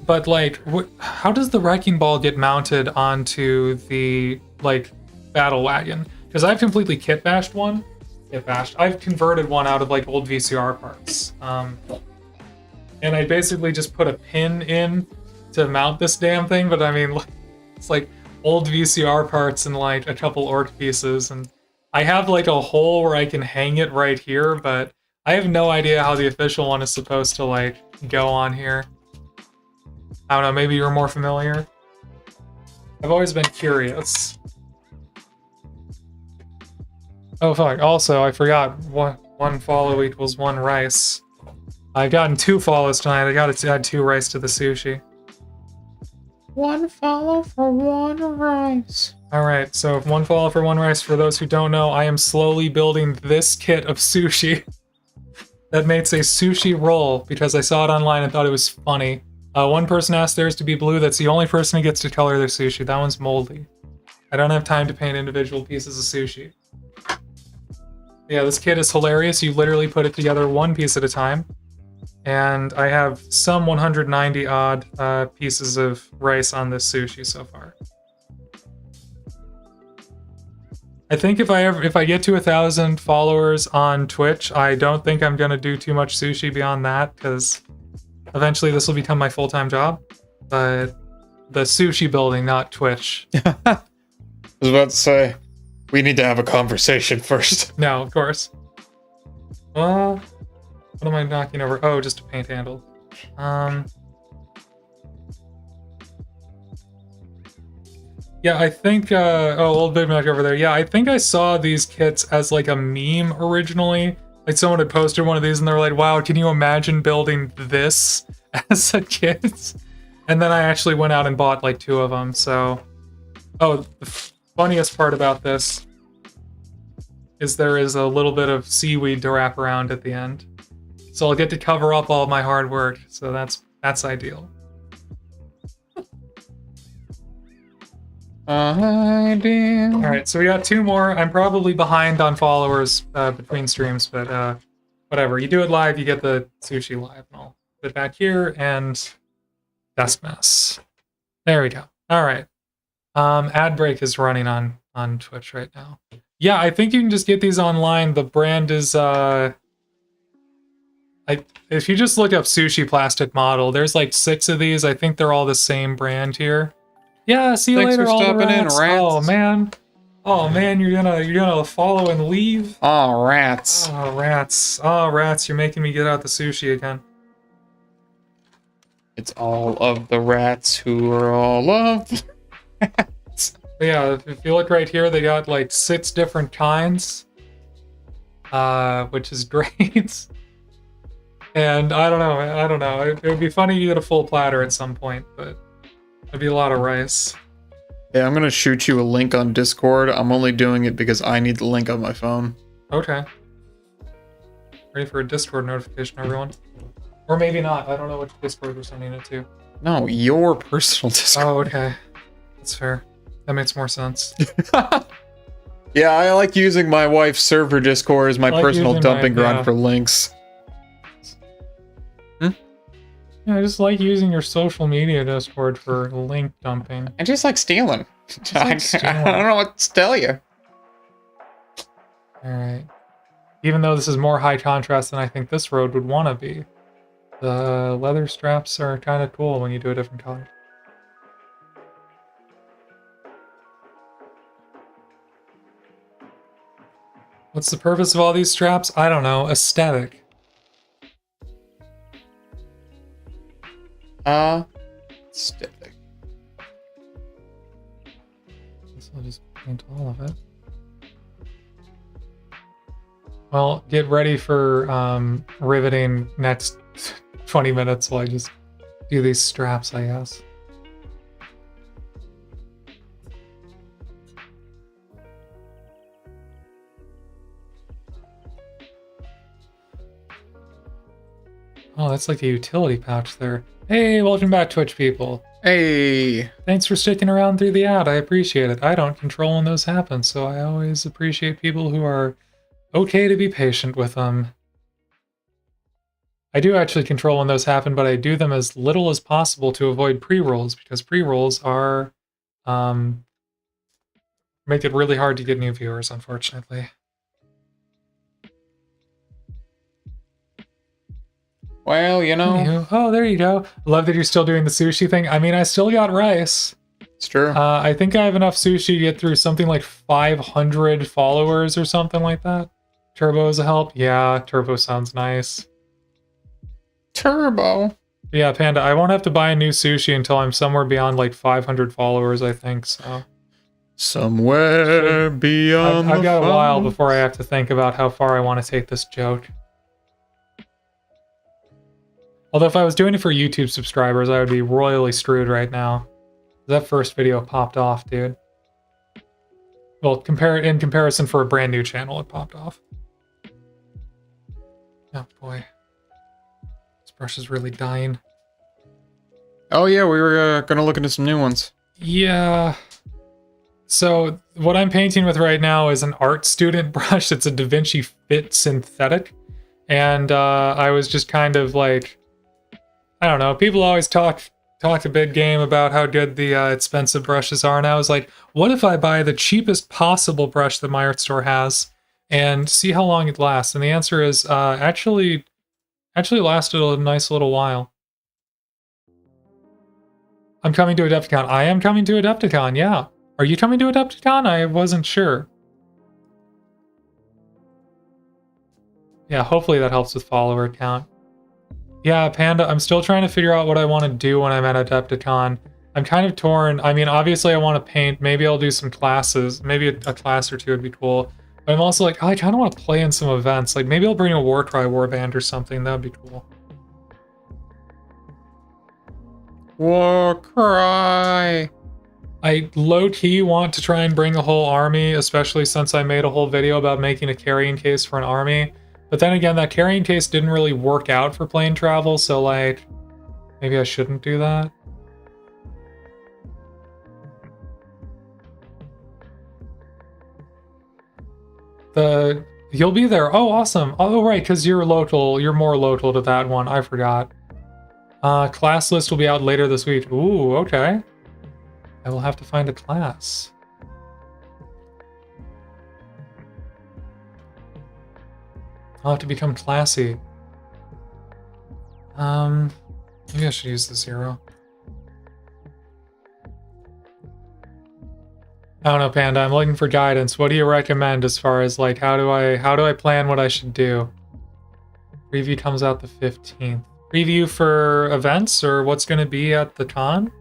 But like, how does the Wrecking Ball get mounted onto the, like, battle wagon? Because I've completely kit bashed one. I've converted one out of like old VCR parts. And I basically just put a pin in to mount this damn thing, but I mean, it's like old VCR parts and like a couple orc pieces, and I have like a hole where I can hang it right here, but I have no idea how the official one is supposed to like go on here. I don't know, maybe you're more familiar? I've always been curious. Oh fuck, also I forgot, one follow equals 1 rice. I've gotten 2 follows tonight. I gotta add 2 rice to the sushi. 1 follow for 1 rice. Alright, so 1 follow for 1 rice. For those who don't know, I am slowly building this kit of sushi that makes a sushi roll because I saw it online and thought it was funny. One person asked theirs to be blue. That's the only person who gets to color their sushi. That one's moldy. I don't have time to paint individual pieces of sushi. Yeah, this kit is hilarious. You literally put it together 1 piece at a time. And I have some 190 odd pieces of rice on this sushi so far. I think if I get to 1,000 followers on Twitch, I don't think I'm gonna do too much sushi beyond that, because eventually this will become my full-time job. But the sushi building, not Twitch. I was about to say, we need to have a conversation first. No, of course. What am I knocking over? Oh, just a paint handle. Yeah, I think, oh, old Big Mac over there. Yeah, I think I saw these kits as like a meme originally. Like someone had posted one of these and they were like, wow, can you imagine building this as a kit? And then I actually went out and bought like 2 of them, so. Oh, the funniest part about this is there is a little bit of seaweed to wrap around at the end. So I'll get to cover up all my hard work, so that's ideal. Alright, so we got 2 more. I'm probably behind on followers between streams, but whatever. You do it live, you get the sushi live. And I'll put it back here, and that's mess. There we go. Alright. Ad break is running on Twitch right now. Yeah, I think you can just get these online. The brand is... if you just look up sushi plastic model, there's like 6 of these. I think they're all the same brand here. Yeah, see you Thanks later, for all the stopping in, rats. rats. Oh man, you're gonna follow and leave. Oh, rats. Oh rats, you're making me get out the sushi again. It's all of the rats who are all of the rats. But yeah, if you look right here, they got like 6 different kinds, which is great. And I don't know. It would be funny to get a full platter at some point, but it'd be a lot of rice. Yeah, I'm gonna shoot you a link on Discord. I'm only doing it because I need the link on my phone. Okay. Ready for a Discord notification, everyone. Or maybe not. I don't know which Discord we're sending it to. No, your personal Discord. Oh, okay. That's fair. That makes more sense. Yeah, I like using my wife's server Discord as my I like personal using dumping mine, ground yeah. for links. Yeah, I just like using your social media Discord for link dumping. I just like stealing. like stealing. I don't know what to tell you. Alright. Even though this is more high contrast than I think this road would want to be. The leather straps are kind of cool when you do a different color. What's the purpose of all these straps? I don't know. Aesthetic. Aesthetic. Guess I'll just paint all of it. Well, get ready for riveting next 20 minutes while I just do these straps, I guess. Oh, that's like a utility pouch there. Hey, welcome back, Twitch people. Hey. Thanks for sticking around through the ad. I appreciate it. I don't control when those happen, so I always appreciate people who are okay to be patient with them. I do actually control when those happen, but I do them as little as possible to avoid pre-rolls, because pre-rolls are make it really hard to get new viewers, unfortunately. Well, you know. Anywho, oh, there you go. Love that you're still doing the sushi thing. I mean, I still got rice. It's true. I think I have enough sushi to get through something like 500 followers or something like that. Turbo is a help. Yeah, Turbo sounds nice. Turbo. Yeah, Panda, I won't have to buy a new sushi until I'm somewhere beyond like 500 followers, I think, so. Somewhere beyond I've got a while phone. before I have to think about how far I want to take this joke. Although if I was doing it for YouTube subscribers, I would be royally screwed right now. That first video popped off, dude. Well, in comparison for a brand new channel, it popped off. Oh boy. This brush is really dying. Oh yeah, we were gonna look into some new ones. Yeah. So what I'm painting with right now is an art student brush. It's a DaVinci Fit synthetic. And I was just kind of like, I don't know, people always talk a big game about how good the expensive brushes are, and I was like, what if I buy the cheapest possible brush that my art store has and see how long it lasts? And the answer is actually lasted a nice little while. I'm coming to Adepticon. I am coming to Adepticon, yeah. Are you coming to Adepticon? I wasn't sure. Yeah, hopefully that helps with follower count. Yeah, Panda, I'm still trying to figure out what I want to do when I'm at Adepticon. I'm kind of torn. I mean, obviously I want to paint. Maybe I'll do some classes. Maybe a class or two would be cool. But I'm also like, oh, I kind of want to play in some events. Like, maybe I'll bring a Warcry warband or something. That would be cool. Warcry. I low-key want to try and bring a whole army, especially since I made a whole video about making a carrying case for an army. But then again, that carrying case didn't really work out for plane travel, so like, maybe I shouldn't do that. You'll be there. Oh, awesome. Oh, right, because you're local. You're more local to that one. I forgot. Class list will be out later this week. Ooh, okay. I will have to find a class. I'll have to become classy. Maybe I should use the 0. I don't know, Panda. I'm looking for guidance. What do you recommend as far as like how do I plan what I should do? Preview comes out the 15th. Preview for events or what's going to be at the con?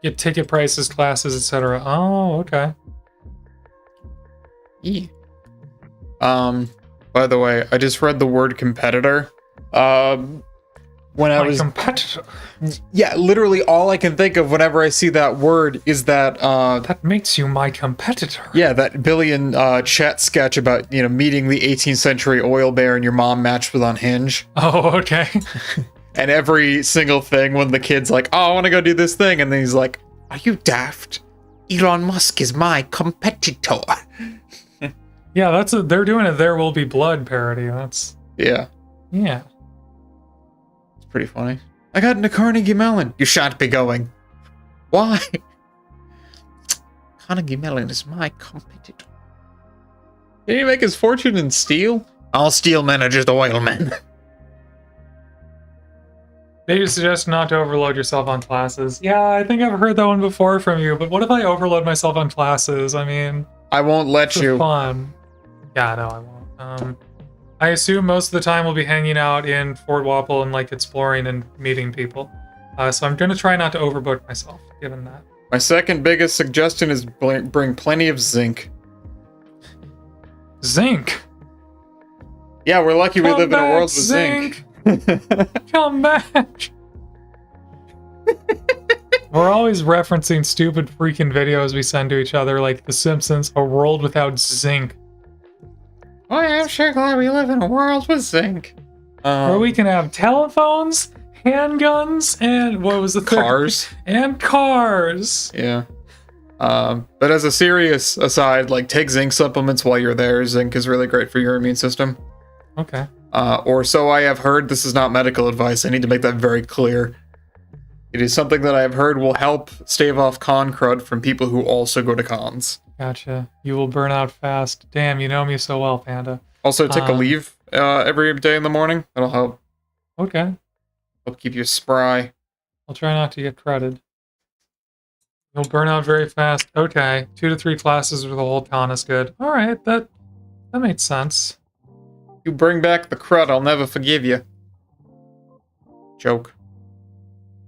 Get ticket prices, classes, etc. Oh, okay. Yeah. By the way, I just read the word competitor. When I was competitor. Yeah, literally all I can think of whenever I see that word is that that makes you my competitor. Yeah, that billion chat sketch about, you know, meeting the 18th century oil baron your mom matched with on Hinge. Oh, okay. And every single thing when the kid's like, oh, I want to go do this thing. And then he's like, are you daft? Elon Musk is my competitor. Yeah, they're doing a There Will Be Blood parody. Yeah, Yeah. it's pretty funny. I got into Carnegie Mellon. You shan't be going. Why? Carnegie Mellon is my competitor. Can he make his fortune in steel? All steel men are just oil men. They suggest not to overload yourself on classes. Yeah, I think I've heard that one before from you, but what if I overload myself on classes? I mean, I won't let it's you. fun. Yeah, no, I won't. I assume most of the time we'll be hanging out in Fort Wapple and like exploring and meeting people. So I'm gonna try not to overbook myself, given that. My second biggest suggestion is bring plenty of zinc. Zinc! Yeah, we're lucky we Come live in a back, world with zinc. Come back! We're always referencing stupid freaking videos we send to each other, like The Simpsons, A World Without Zinc. Oh, yeah, I'm sure glad we live in a world with zinc. Where we can have telephones, handguns, and what was the third? Cars. And cars! Yeah. But as a serious aside, like, take zinc supplements while you're there. Zinc is really great for your immune system. Okay. Or so I have heard. This is not medical advice. I need to make that very clear. It is something that I have heard will help stave off con crud from people who also go to cons. Gotcha. You will burn out fast. Damn, you know me so well, Panda. Also, take a leave every day in the morning. That'll help. Okay. Help keep you spry. I'll try not to get cruded. You'll burn out very fast. Okay. 2 to 3 classes for the whole con is good. Alright, that makes sense. You bring back the crud, I'll never forgive you. Joke.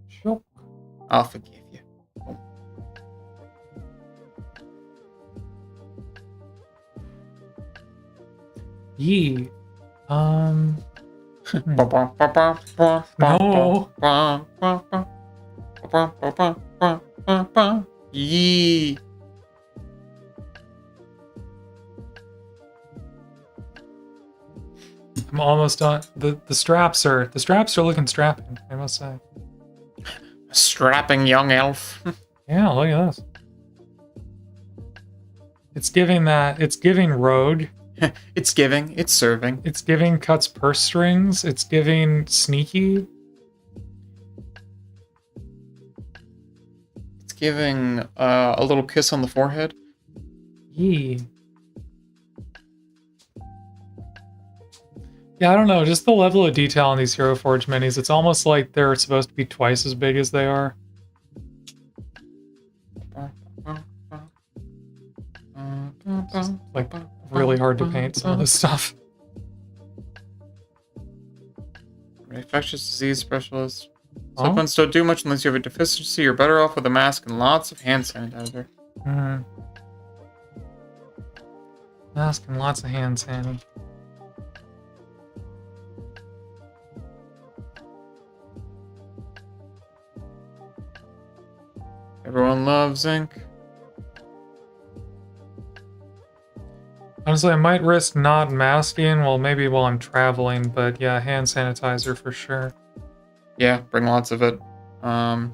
Sure. I'll forgive you. Oh. Yee. No. Yee. I'm almost done. The straps are looking strapping, I must say. Strapping young elf. Yeah, look at this. It's giving rogue. It's giving, it's serving. It's giving cuts purse strings. It's giving sneaky. It's giving a little kiss on the forehead. Yee. Yeah, I don't know. Just the level of detail on these Heroforge minis. It's almost like they're supposed to be twice as big as they are. It's like really hard to paint some of this stuff. Infectious disease specialist. Supplements don't do much unless you have a deficiency. You're better off with a mask and lots of hand sanitizer. Mask and lots of hand sanitizer. Everyone loves zinc. Honestly, I might risk not masking, well, maybe while I'm traveling, but yeah, hand sanitizer for sure. Yeah, bring lots of it. I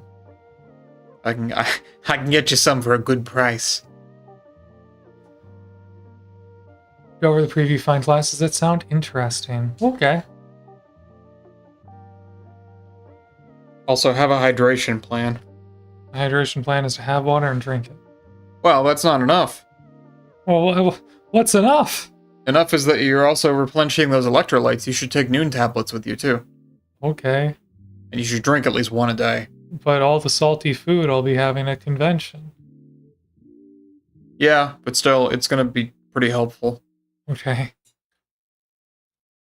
can get you some for a good price. Go over the preview, find classes that sound interesting. Okay. Also, have a hydration plan. The hydration plan is to have water and drink it. Well, that's not enough. Well, what's enough? Enough is that you're also replenishing those electrolytes. You should take noon tablets with you, too. Okay. And you should drink at least one a day. But all the salty food I'll be having at convention. Yeah, but still, it's going to be pretty helpful. Okay.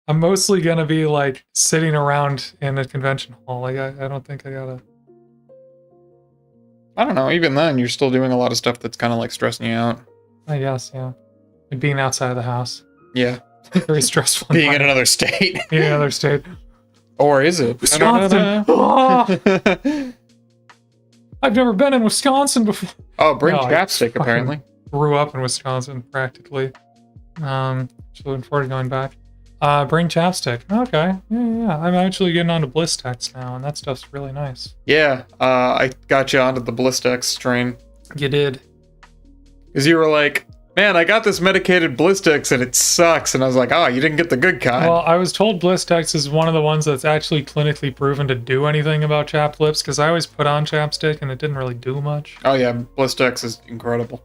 I'm mostly going to be, like, sitting around in a convention hall. Like, I don't think I gotta... I don't know, even then, you're still doing a lot of stuff that's kind of, like, stressing you out. I guess, yeah. And being outside of the house. Yeah. Very stressful. Being in another state. Being in another state. Or is it? Wisconsin! I've never been in Wisconsin before. Oh, bring chapstick, apparently. Grew up in Wisconsin, practically. So looking forward to going back. Bring chapstick. Okay. Yeah. I'm actually getting onto Blistex now, and that stuff's really nice. Yeah, I got you onto the Blistex train. You did. Because you were like, man, I got this medicated Blistex and it sucks. And I was like, oh, you didn't get the good kind. Well, I was told Blistex is one of the ones that's actually clinically proven to do anything about chapped lips, because I always put on chapstick and it didn't really do much. Oh yeah, Blistex is incredible.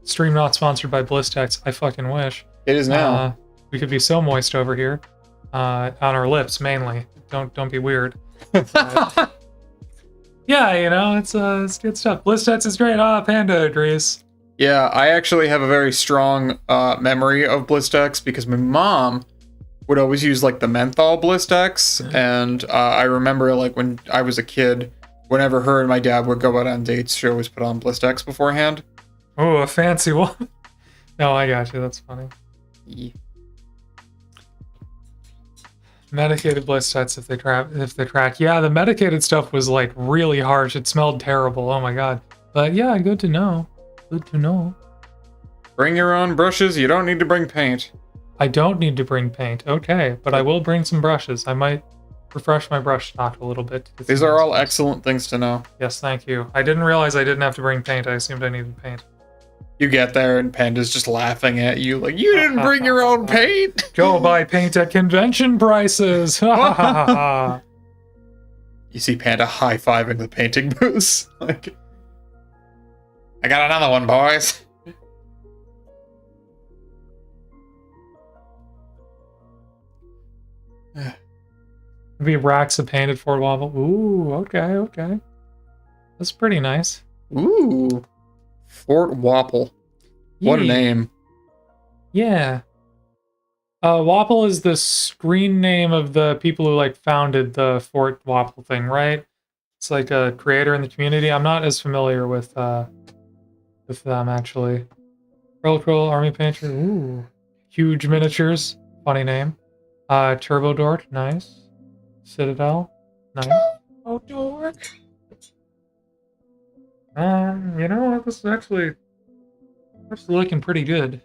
Stream not sponsored by Blistex. I fucking wish. It is now. We could be so moist over here. On our lips, mainly. Don't be weird. Yeah, you know, it's good stuff. Blistex is great. Panda agrees. Yeah, I actually have a very strong memory of Blistex because my mom would always use like the menthol Blistex, and I remember like when I was a kid, whenever her and my dad would go out on dates, she always put on Blistex beforehand. Oh, a fancy one. No, I got you. That's funny. Yeah. Medicated Blistex if they track. Yeah, the medicated stuff was like really harsh. It smelled terrible. Oh my god. But yeah, good to know. Good to know. Bring your own brushes. You don't need to bring paint. I don't need to bring paint. Okay, but I will bring some brushes. I might refresh my brush stock a little bit. These are all excellent things to know. Yes, thank you. I didn't realize I didn't have to bring paint. I assumed I needed paint. You get there and Panda's just laughing at you like, you didn't bring your own paint? Go buy paint at convention prices. You see Panda high-fiving the painting booths. Like, I got another one, boys. Maybe racks of paint at Fort Wobble. Ooh, okay. That's pretty nice. Ooh. Fort Wapple. What a name. Yeah. Wapple is the screen name of the people who like founded the Fort Wapple thing, right? It's like a creator in the community. I'm not as familiar with them actually. Pearl Army Painter. Ooh. Huge miniatures. Funny name. Turbo Dork. Nice. Citadel. Nice. Oh, Dork. You know what? This is actually looking pretty good.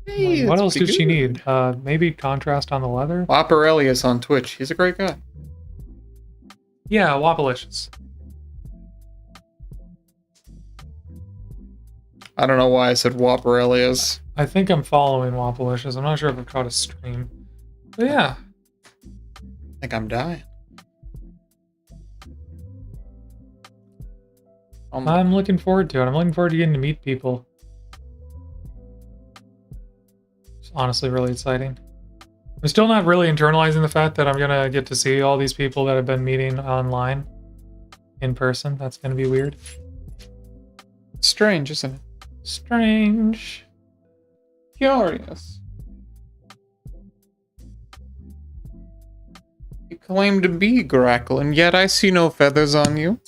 Hey, what else did she need? Maybe contrast on the leather? Waparelius on Twitch. He's a great guy. Yeah, Wapalicious. I don't know why I said Waparelius. I think I'm following Wapalicious. I'm not sure if I've caught a stream. But yeah. I think I'm dying. I'm looking forward to it. I'm looking forward to getting to meet people. It's honestly really exciting. I'm still not really internalizing the fact that I'm going to get to see all these people that I've been meeting online in person. That's going to be weird. It's strange, isn't it? Strange. Curious. You claim to be Grackle, and yet I see no feathers on you.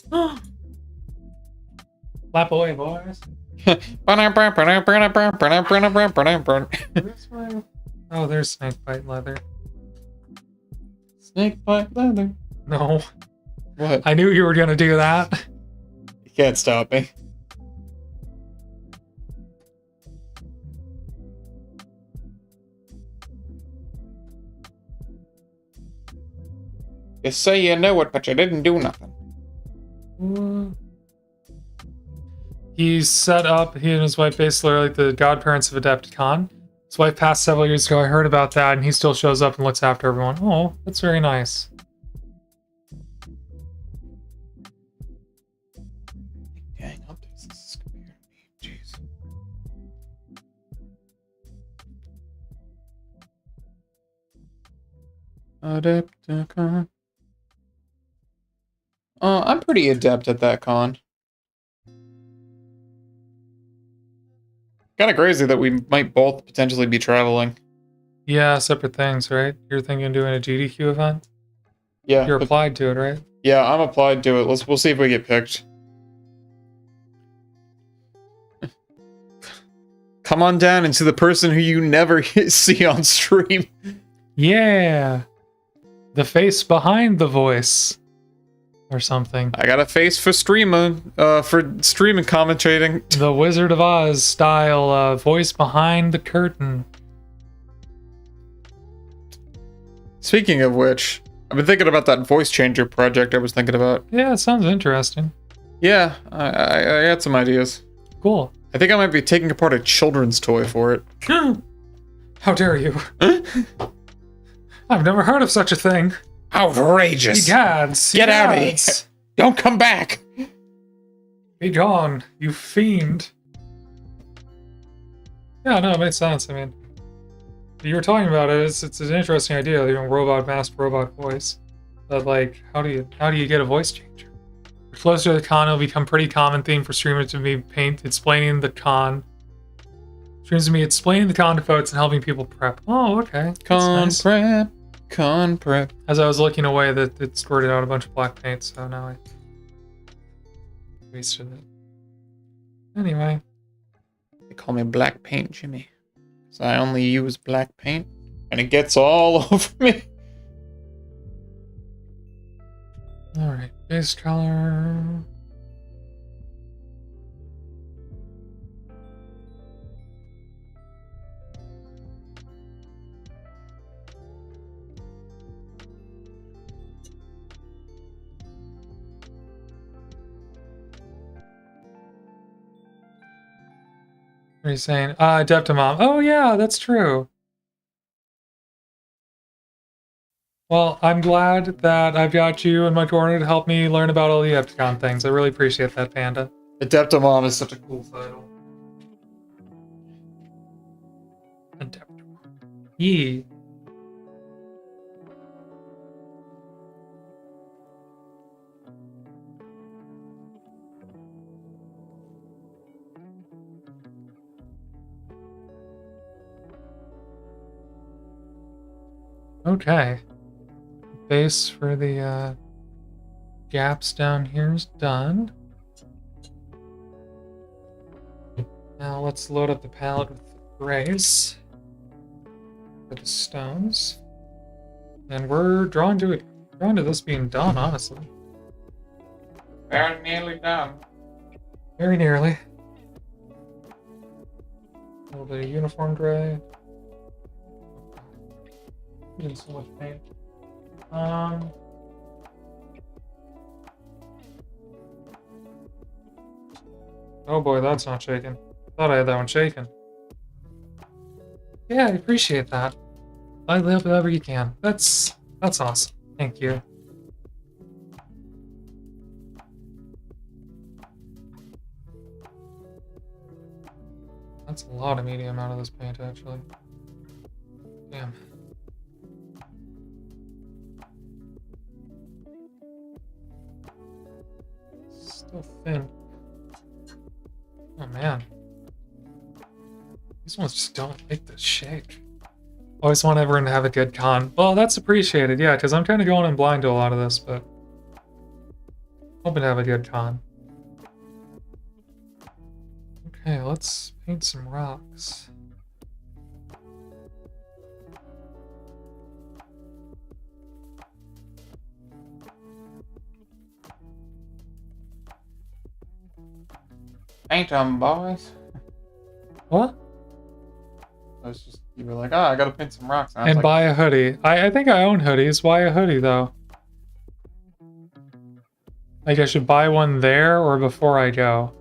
Flap away, boys. Oh, there's snakebite leather. Snakebite leather. No. What? I knew you were gonna do that. You can't stop me. You say you know it, but you didn't do nothing. He's set up, he and his wife basically are like the godparents of Adepticon. His wife passed several years ago, I heard about that, and he still shows up and looks after everyone. Oh, that's very nice. Dang, updates this is gonna be jeez. Adepticon. I'm pretty adept at that con. Kind of crazy that we might both potentially be traveling. Yeah, separate things, right? You're thinking of doing a GDQ event? Yeah. You're applied to it, right? Yeah, I'm applied to it. We'll see if we get picked. Come on down and see the person who you never see on stream. Yeah. The face behind the voice. Or something. I got a face for streaming commentating. The Wizard of Oz style voice behind the curtain. Speaking of which, I've been thinking about that voice changer project I was thinking about. Yeah, it sounds interesting. Yeah, I got some ideas. Cool. I think I might be taking apart a children's toy for it. How dare you? I've never heard of such a thing. Outrageous! Egads! Get out of here! Don't come back! Be gone, you fiend. Yeah, no, it makes sense. I mean, you were talking about it. It's an interesting idea. Masked robot voice. But like, how do you get a voice changer? Closer to the con, it'll become pretty common theme for streamers to be explaining the con. Streams to me explaining the con to folks and helping people prep. Oh, okay. Con prep. As I was looking away, that it squirted out a bunch of black paint, so now I wasted it. Anyway. They call me Black Paint Jimmy. So I only use black paint, and it gets all over me. Alright, base color. What are you saying? Adeptamom. Oh yeah, that's true. Well, I'm glad that I've got you in my corner to help me learn about all the Adepticon things. I really appreciate that, Panda. Adeptamom is such a cool title. Adeptamom. Yee. Okay. Base for the gaps down here is done. Now let's load up the palette with the grays for the stones. And we're drawn to this being done, honestly. Very nearly done. Very nearly. A little bit of uniform gray. Getting so much paint. Oh boy, that's not shaking. Thought I had that one shaken. Yeah, I appreciate that. I live whatever you can. That's awesome. Thank you. That's a lot of medium out of this paint, actually. Damn. Still thin. Oh man. These ones just don't make the shake. Always want everyone to have a good con. Well, that's appreciated, yeah, because I'm kind of going in blind to a lot of this, but hoping to have a good con. Okay, let's paint some rocks. Paint 'em, boys. What? I was just, you were like, oh, I gotta paint some rocks. And I was And like, buy a hoodie. I think I own hoodies. Why a hoodie, though? Like, I should buy one there or before I go?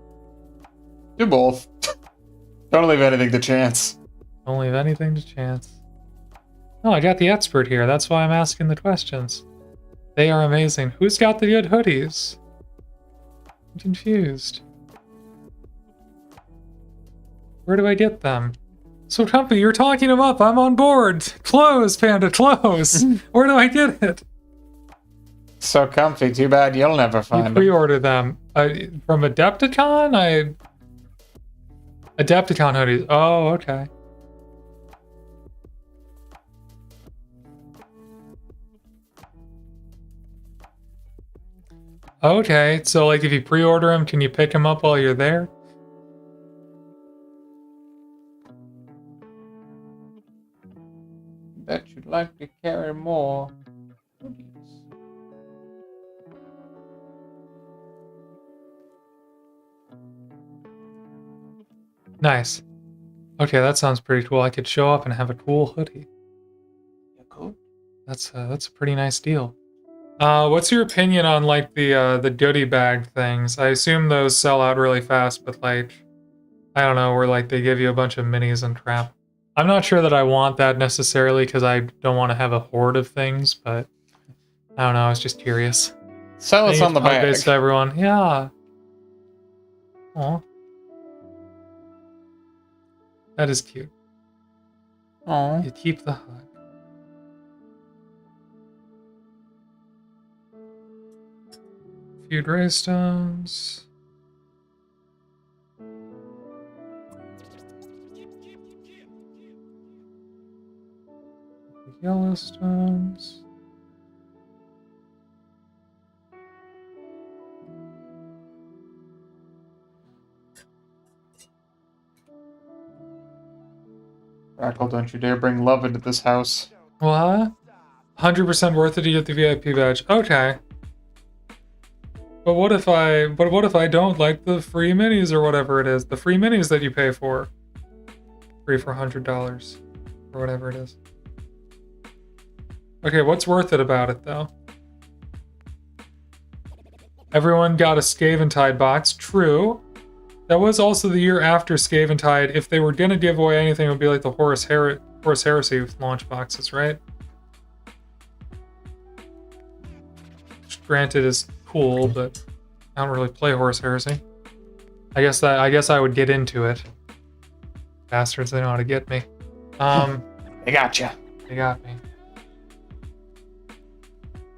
do both. Don't leave anything to chance. Don't leave anything to chance. Oh, I got the expert here. That's why I'm asking the questions. They are amazing. Who's got the good hoodies? I'm confused. Where do I get them? So Comfy, you're talking them up. I'm on board. Close, Panda, close. Where do I get it? So comfy. Too bad you'll never You find them. pre-order them. From Adepticon? Adepticon hoodies. Oh, okay. Okay, so like if you pre-order them, can you pick them up while you're there? Bet you'd like to carry more. Nice. Okay, that sounds pretty cool. I could show up and have a cool hoodie. Yeah, cool. That's a pretty nice deal. What's your opinion on like the goodie bag things? I assume those sell out really fast, but like, I don't know, where like they give you a bunch of minis and crap. I'm not sure that I want that necessarily because I don't want to have a horde of things, but I don't know, I was just curious. Sell us on the bag. Base to everyone. Yeah. Aw. That is cute. Oh. You keep the hug. Few gray stones. Yellow stones. Crackle, don't you dare bring love into this house. What? 100% worth it to get the VIP badge. Okay. But what if I don't like the free minis or whatever it is? The free minis that you pay for. Free for $100 or whatever it is. Okay, what's worth it about it though? Everyone got a Scaventide box. True. That was also the year after Scaventide. If they were gonna give away anything, it would be like the Horus Heresy launch boxes, right? Which granted is cool, but I don't really play Horus Heresy. I guess I would get into it. Bastards, they know how to get me. They gotcha. They got me.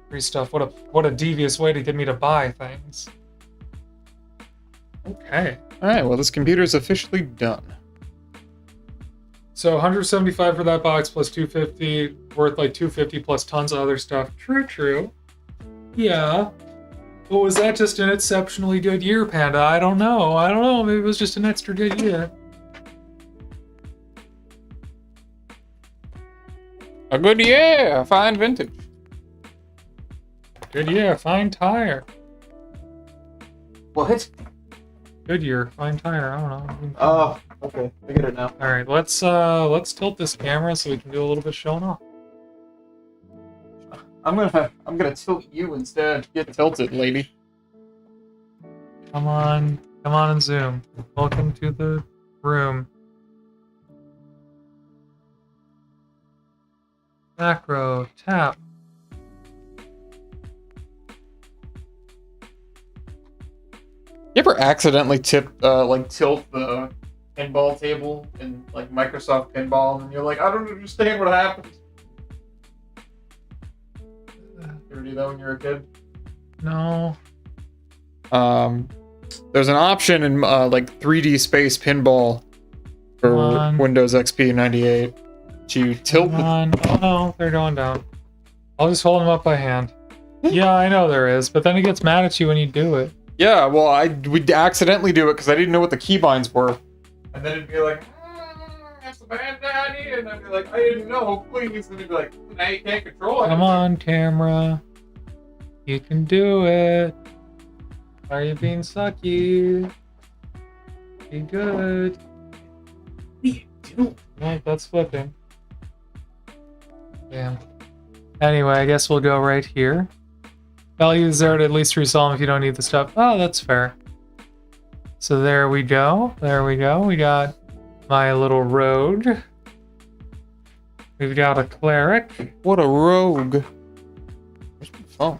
Free stuff. What a devious way to get me to buy things. Okay. Alright, well this computer is officially done. So 175 for that box plus 250, worth like 250 plus tons of other stuff. True. Yeah. But was that just an exceptionally good year, Panda? I don't know. Maybe it was just an extra good year. A good year! Fine vintage. Good year, fine tire. What? Good year, fine tire. I don't know. Oh, okay. I get it now. All right, let's tilt this camera so we can do a little bit of showing off. I'm gonna tilt you instead. Get tilted, lady. Come on and zoom. Welcome to the room. Macro, tap. You ever accidentally tilt the pinball table in like Microsoft Pinball, and you're like, I don't understand what happened? You ever do that when you were a kid? No. There's an option in like 3D Space Pinball for Windows XP 98. To tilt. Come on. Oh no, they're going down. I'll just hold them up by hand. Yeah, I know there is, but then it gets mad at you when you do it. Yeah, well, we'd accidentally do it because I didn't know what the keybinds were. And then it'd be like, that's the bad daddy. And I'd be like, I didn't know, please. And it'd be like, now you can't control it. Come on, camera. You can do it. Why are you being sucky? Be good. What are you doing? Right, that's flipping. Damn. Anyway, I guess we'll go right here. Value is there to at least resell them if you don't need the stuff. Oh, that's fair. So there we go. There we go. We got my little rogue. We've got a cleric. What a rogue. Where's my phone?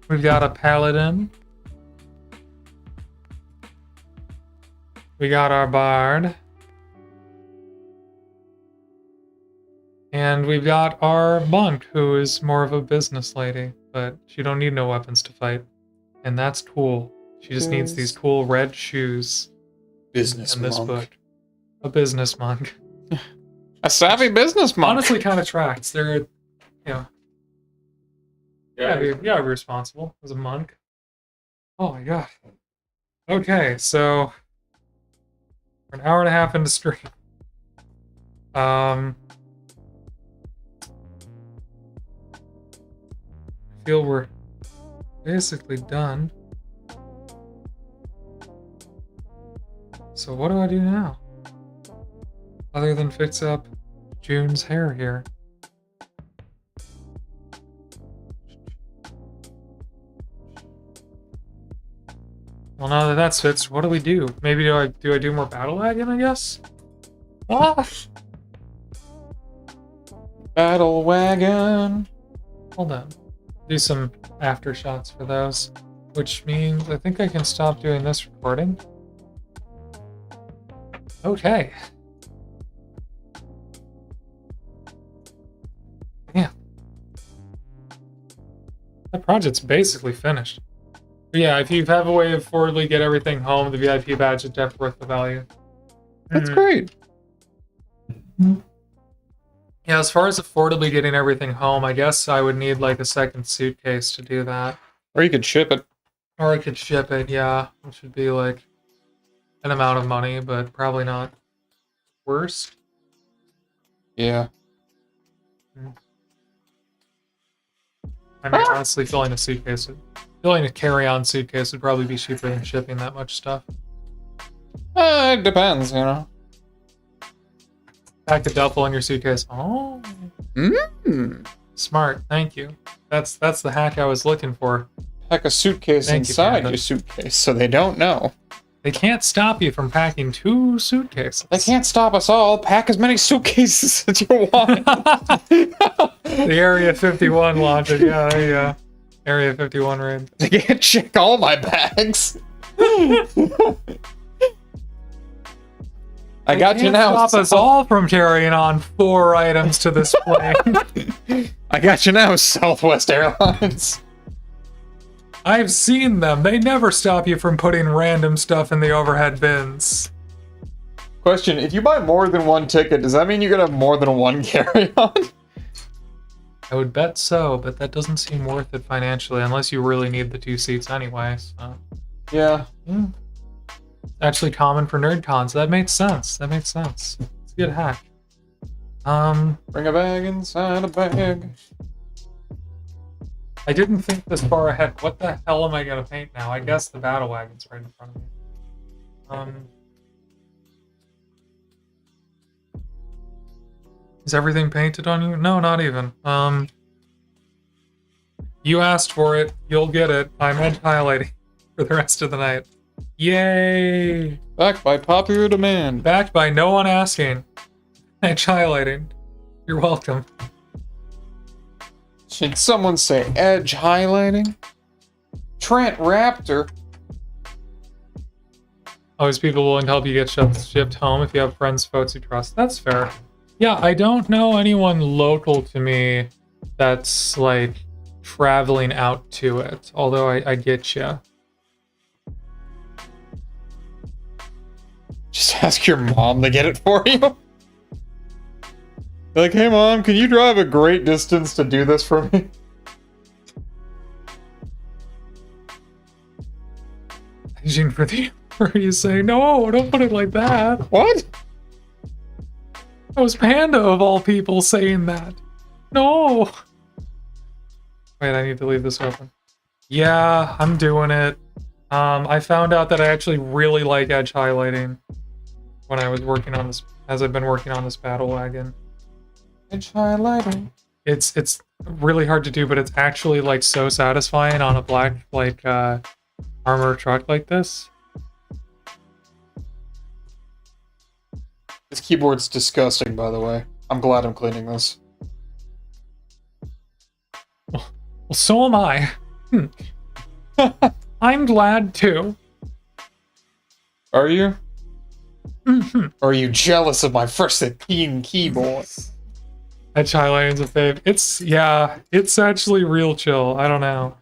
We've got a paladin. We got our bard. And we've got our monk, who is more of a business lady, but she don't need no weapons to fight. And that's cool. She just needs these cool red shoes. Business and this monk. book. A business monk. A savvy business monk. Honestly kind of tracks. They're, you know. Yeah, you gotta be responsible as a monk. Oh my god. Okay, so we're an hour and a half into stream. I feel we're basically done. So what do I do now? Other than fix up June's hair here. Well, now that that's fixed, what do we do? Maybe do I do more battle wagon, I guess? Ah! Battle wagon. Hold on. Do some aftershots for those. Which means I think I can stop doing this recording. Okay. Yeah. That project's basically finished. But yeah, if you have a way of affordably get everything home, the VIP badge is definitely worth the value. That's great. Yeah, as far as affordably getting everything home, I guess I would need like a second suitcase to do that. Or you could ship it. Or I could ship it, yeah, which would be like an amount of money, but probably not worst. Yeah. I mean, honestly, filling a carry-on suitcase would probably be cheaper than shipping that much stuff. It depends, you know. Pack a duffel in your suitcase. Oh. Smart, thank you. That's the hack I was looking for. Pack a suitcase inside your suitcase so they don't know. They can't stop you from packing 2 suitcases. They can't stop us all. Pack as many suitcases as you want. The Area 51 launcher, yeah, there you go. Area 51 raid. They can't check all my bags. I got you now. Stop us all from carrying on 4 items to this plane. I got you now, Southwest Airlines. I've seen them. They never stop you from putting random stuff in the overhead bins. Question, if you buy more than 1 ticket, does that mean you're gonna have more than 1 carry-on? I would bet so, but that doesn't seem worth it financially, unless you really need the 2 seats anyway, so. Yeah. It's actually common for nerd cons. That makes sense. That makes sense. It's a good hack. Bring a bag inside a bag. I didn't think this far ahead. What the hell am I gonna paint now? I guess the battle wagon's right in front of me. Is everything painted on you? No, not even. You asked for it. You'll get it. I'm edge highlighting for the rest of the night. Yay! Backed by popular demand. Backed by no one asking. Edge highlighting. You're welcome. Should someone say edge highlighting? Trent Raptor. Always people willing to help you get shipped home if you have friends, folks you trust. That's fair. Yeah, I don't know anyone local to me that's like traveling out to it. Although I get you. Just ask your mom to get it for you. Like, hey mom, can you drive a great distance to do this for me? Aging for the Emperor, you say, no, don't put it like that. What? That was Panda of all people saying that. No. Wait, I need to leave this open. Yeah, I'm doing it. I found out that I actually really like edge highlighting when I was working on this, as I've been working on this battle wagon. Edge highlighting. It's really hard to do, but it's actually like so satisfying on a black like armor truck like this. This keyboard's disgusting, by the way. I'm glad I'm cleaning this. Well, so am I. I'm glad too. Are you? Or are you jealous of my first clean keyboard? Edge highlighting's a fave. It's actually real chill. I don't know.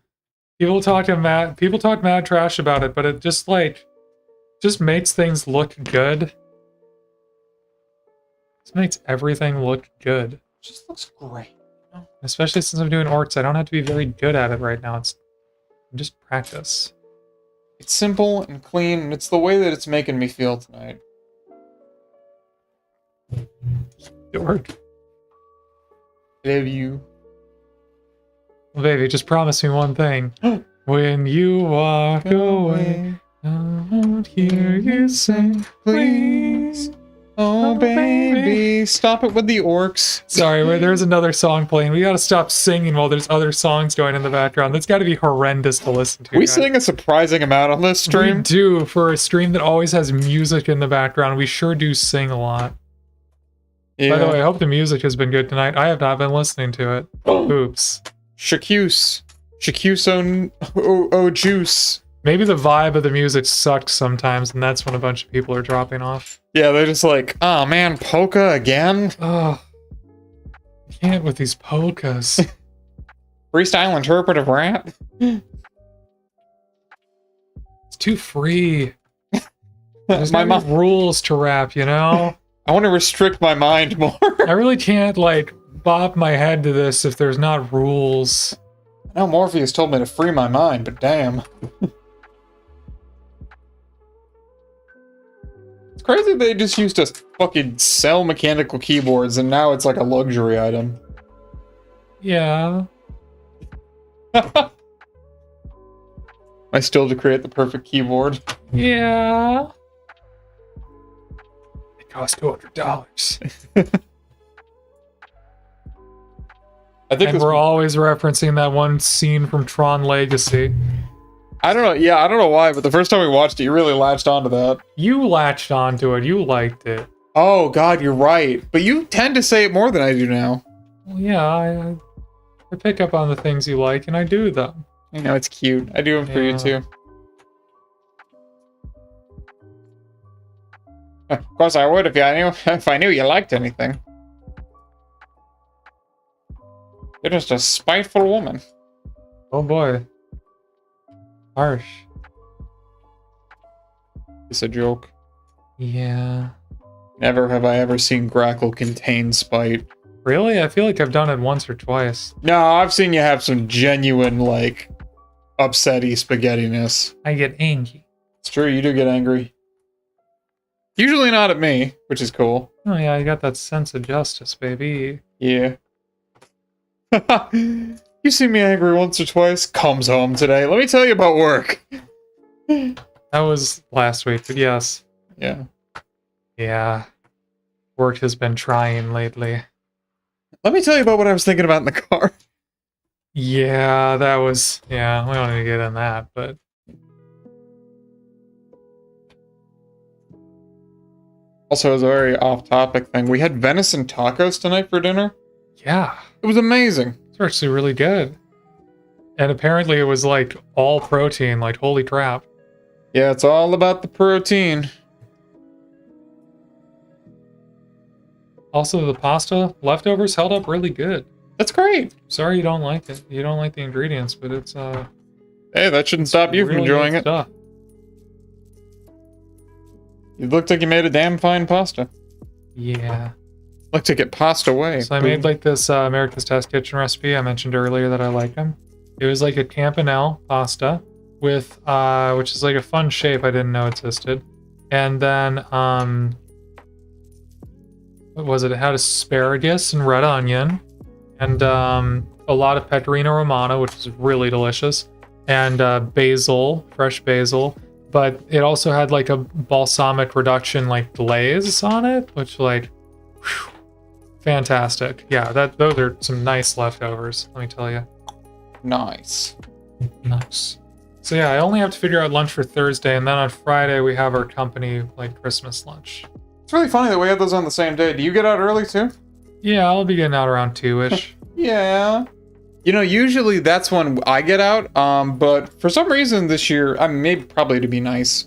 People talk mad trash about it, but it just makes things look good. Just makes everything look good. It just looks great. Especially since I'm doing orcs, I don't have to be very good at it right now. It's just practice. It's simple and clean, and it's the way that it's making me feel tonight. Dork. Love you. Well, baby, just promise me one thing. When you walk away, I won't hear you say, please. Oh, Oh, baby. baby. Stop it with the orcs. Sorry, there's another song playing. We gotta stop singing while there's other songs going in the background. That's gotta be horrendous to listen to. We guys. sing a surprising amount on this We stream. do. For a stream that always has music in the background, we sure do sing a lot. Yeah. By the way, I hope the music has been good tonight. I have not been listening to it. Oops. Shakuse. Shakuse oh juice. Maybe the vibe of the music sucks sometimes, and that's when a bunch of people are dropping off. Yeah, they're just like, oh man, polka again? Oh, I can't with these polkas. Freestyle interpretive rap? It's too free. There's My no rules to rap, you know? I want to restrict my mind more. I really can't, like, bop my head to this if there's not rules. I know Morpheus told me to free my mind, but damn. It's crazy they just used to fucking sell mechanical keyboards and now it's like a luxury item. Yeah. I still to create the perfect keyboard. Yeah. It costs $200. I think And this, we're always referencing that one scene from Tron Legacy. I don't know. Yeah, I don't know why, but the first time we watched it, you really latched onto that. You latched onto it. You liked it. Oh God, you're right. But you tend to say it more than I do now. Well, yeah, I pick up on the things you like, and I do them. You know, it's cute. I do them for you Yeah. too. Of course, I would if I knew you liked anything. You're just a spiteful woman. Oh boy. Harsh. It's a joke. Yeah. Never have I ever seen Grackle contain spite. Really? I feel like I've done it once or twice. No, I've seen you have some genuine, like, upsetty spaghettiness. I get angry. It's true, you do get angry. Usually not at me, which is cool. Oh yeah, I got that sense of justice, baby. Yeah. You see me angry once or twice? Comes home today. Let me tell you about work. That was last week, but yes. Yeah. Yeah. Work has been trying lately. Let me tell you about what I was thinking about in the car. Yeah, that was... Yeah, we don't need to get in that, but... Also, as a very off-topic thing, we had venison tacos tonight for dinner. Yeah. It was amazing. It's actually really good. And apparently it was, like, all protein. Like, holy crap. Yeah, it's all about the protein. Also, the pasta leftovers held up really good. That's great. Sorry you don't like it. You don't like the ingredients, but it's, Hey, that shouldn't stop you from really enjoying good it. stuff. You looked like you made a damn fine pasta. Yeah. Looked like it passed away. So I made like this America's Test Kitchen recipe. I mentioned earlier that I like them. It was like a campanelle pasta with, which is like a fun shape I didn't know existed. And then, what was it? It had asparagus and red onion and a lot of pecorino romano, which is really delicious, and basil, fresh basil. But it also had like a balsamic reduction like glaze on it, which like, whew, fantastic. Yeah, those are some nice leftovers, let me tell you. Nice. Nice. So yeah, I only have to figure out lunch for Thursday, and then on Friday we have our company like Christmas lunch. It's really funny that we had those on the same day. Do you get out early too? Yeah, I'll be getting out around 2-ish. Yeah. You know, usually that's when I get out, but for some reason this year, I mean, maybe probably to be nice,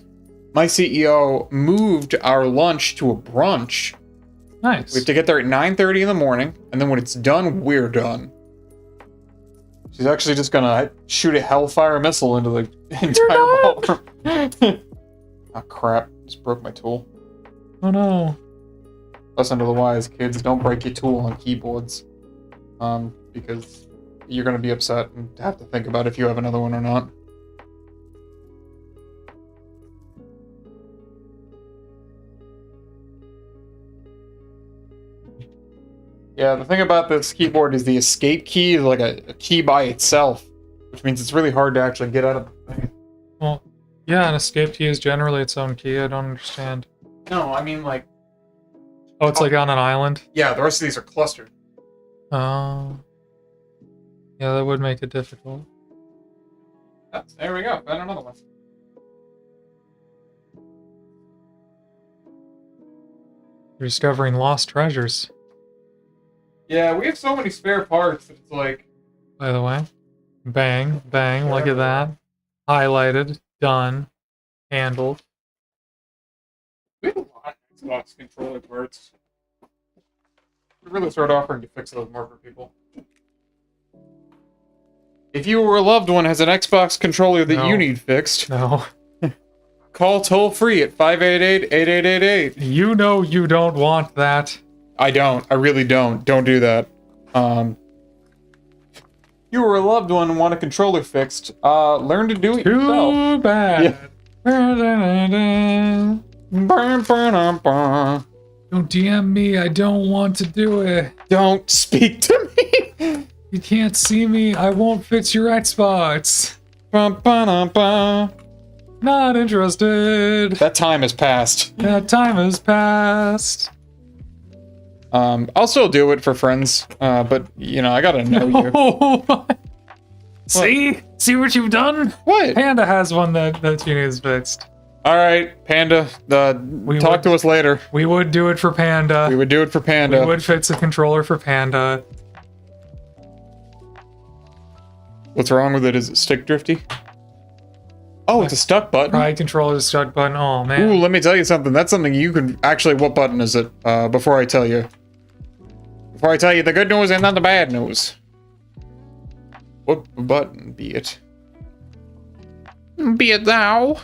my CEO moved our lunch to a brunch. Nice. We have to get there at 9:30 in the morning, and then when it's done, we're done. She's actually just gonna shoot a Hellfire missile into the entire ballroom. Oh crap, just broke my tool. Oh no. Lesson to the wise, kids, don't break your tool on keyboards. Because you're gonna be upset and have to think about if you have another one or not. Yeah, the thing about this keyboard is the escape key is like a key by itself, which means it's really hard to actually get out of the thing. Well, yeah, an escape key is generally its own key. I don't understand. No, I mean like, Oh, it's like on an island? Yeah, the rest of these are clustered. Oh. Yeah, that would make it difficult. There we go. Found another one. You're discovering lost treasures. Yeah, we have so many spare parts. It's like... By the way. Bang, bang, look at that. Highlighted, done, handled. We have a lot of Xbox controller parts. We really start offering to fix those more for people. If you or a loved one has an Xbox controller that you need fixed, No. call toll-free at 588-8888. You know you don't want that. I don't. I really don't. Don't do that. You or a loved one want a controller fixed, learn to do it yourself. Too bad. Yeah. Don't DM me, I don't want to do it. Don't speak to me. You can't see me, I won't fix your Xbox. Not interested. That time has passed. That time has passed. I'll still do it for friends, but, you know, I gotta know you. Oh, see? See what you've done? What? Panda has one that she needs fixed. Alright, Panda, talk to us later. We would do it for Panda. We would do it for Panda. We would fix a controller for Panda. What's wrong with it? Is it stick drifty? Oh, it's a stuck button. Right controller is stuck button. Oh, man. Ooh, let me tell you something. That's something you can... Actually, what button is it? Before I tell you. Before I tell you the good news and not the bad news. What button be it? Be it thou.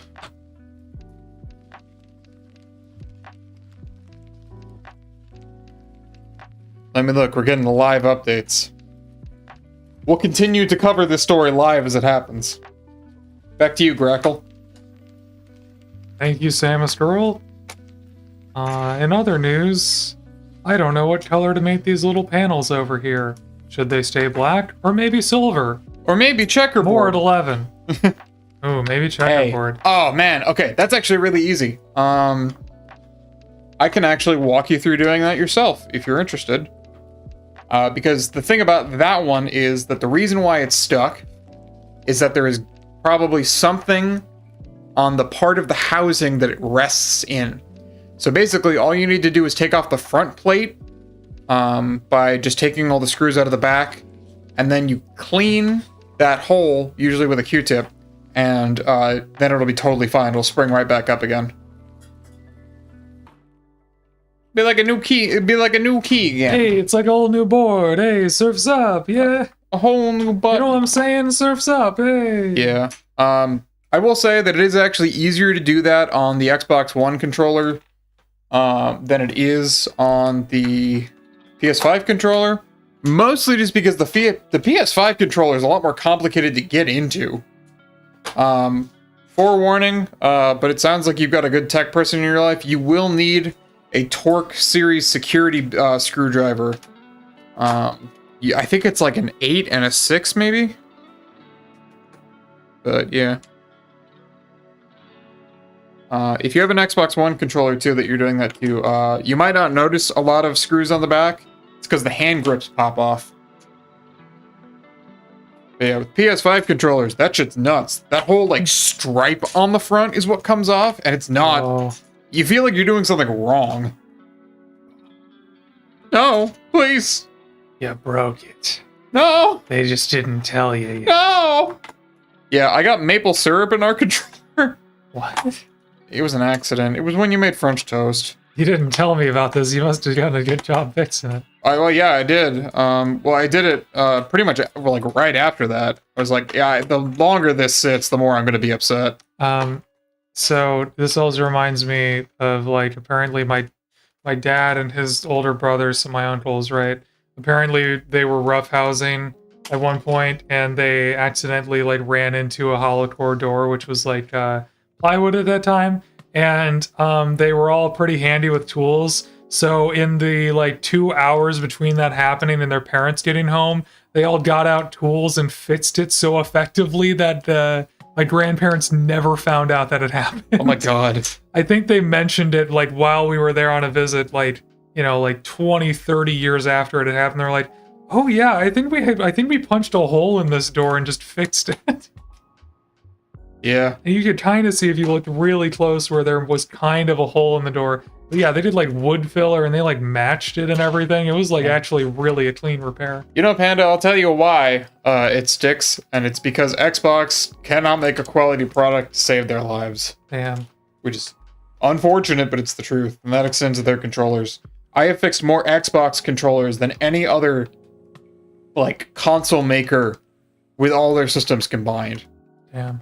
Let me look. We're getting the live updates. We'll continue to cover this story live as it happens. Back to you, Grackle. Thank you, Samus Girl. In other news, I don't know what color to make these little panels over here. Should they stay black or maybe silver? Or maybe checkerboard. More at 11. Ooh, maybe checkerboard. Hey. Oh man, okay, that's actually really easy. I can actually walk you through doing that yourself if you're interested. Because the thing about that one is that the reason why it's stuck is that there is probably something on the part of the housing that it rests in. So basically all you need to do is take off the front plate by just taking all the screws out of the back, and then you clean that hole, usually with a Q-tip, and then it'll be totally fine. It'll spring right back up again. Be like a new key. It'd be like a new key again. Hey, it's like a whole new board. Hey, surf's up. Yeah. A whole new button. You know what I'm saying? Surf's up. Hey. Yeah. I will say that it is actually easier to do that on the Xbox One controller than it is on the PS5 controller. Mostly just because the PS5 controller is a lot more complicated to get into. Forewarning, but it sounds like you've got a good tech person in your life. You will need a Torque Series security screwdriver. I think it's like an 8 and a 6, maybe? But, yeah. If you have an Xbox One controller, too, that you're doing that to, you might not notice a lot of screws on the back. It's because the hand grips pop off. But yeah, with PS5 controllers, that shit's nuts. That whole, like, stripe on the front is what comes off, and it's not... Oh. You feel like you're doing something wrong. No, please. You broke it. No. They just didn't tell you yet. No. Yeah, I got maple syrup in our controller. What? It was an accident. It was when you made French toast. You didn't tell me about this. You must have done a good job fixing it. Well, yeah, I did. Well, I did it pretty much like right after that. I was like, yeah, the longer this sits, the more I'm going to be upset. So this also reminds me of, like, apparently my dad and his older brothers, so my uncles, right? Apparently they were roughhousing at one point, and they accidentally, like, ran into a hollow core door, which was like plywood at that time, and they were all pretty handy with tools. So in the, like, 2 hours between that happening and their parents getting home, they all got out tools and fixed it so effectively that my grandparents never found out that it happened. Oh my god. I think they mentioned it, like, while we were there on a visit, like, you know, like 20, 30 years after it had happened, they're like, oh yeah, I think we punched a hole in this door and just fixed it. Yeah. And you could kind of see if you looked really close where there was kind of a hole in the door. But yeah, they did like wood filler and they like matched it and everything. It was like actually really a clean repair. You know, Panda, I'll tell you why it sticks, and it's because Xbox cannot make a quality product to save their lives. Damn. Which is unfortunate, but it's the truth, and that extends to their controllers. I have fixed more Xbox controllers than any other, like, console maker with all their systems combined. Damn.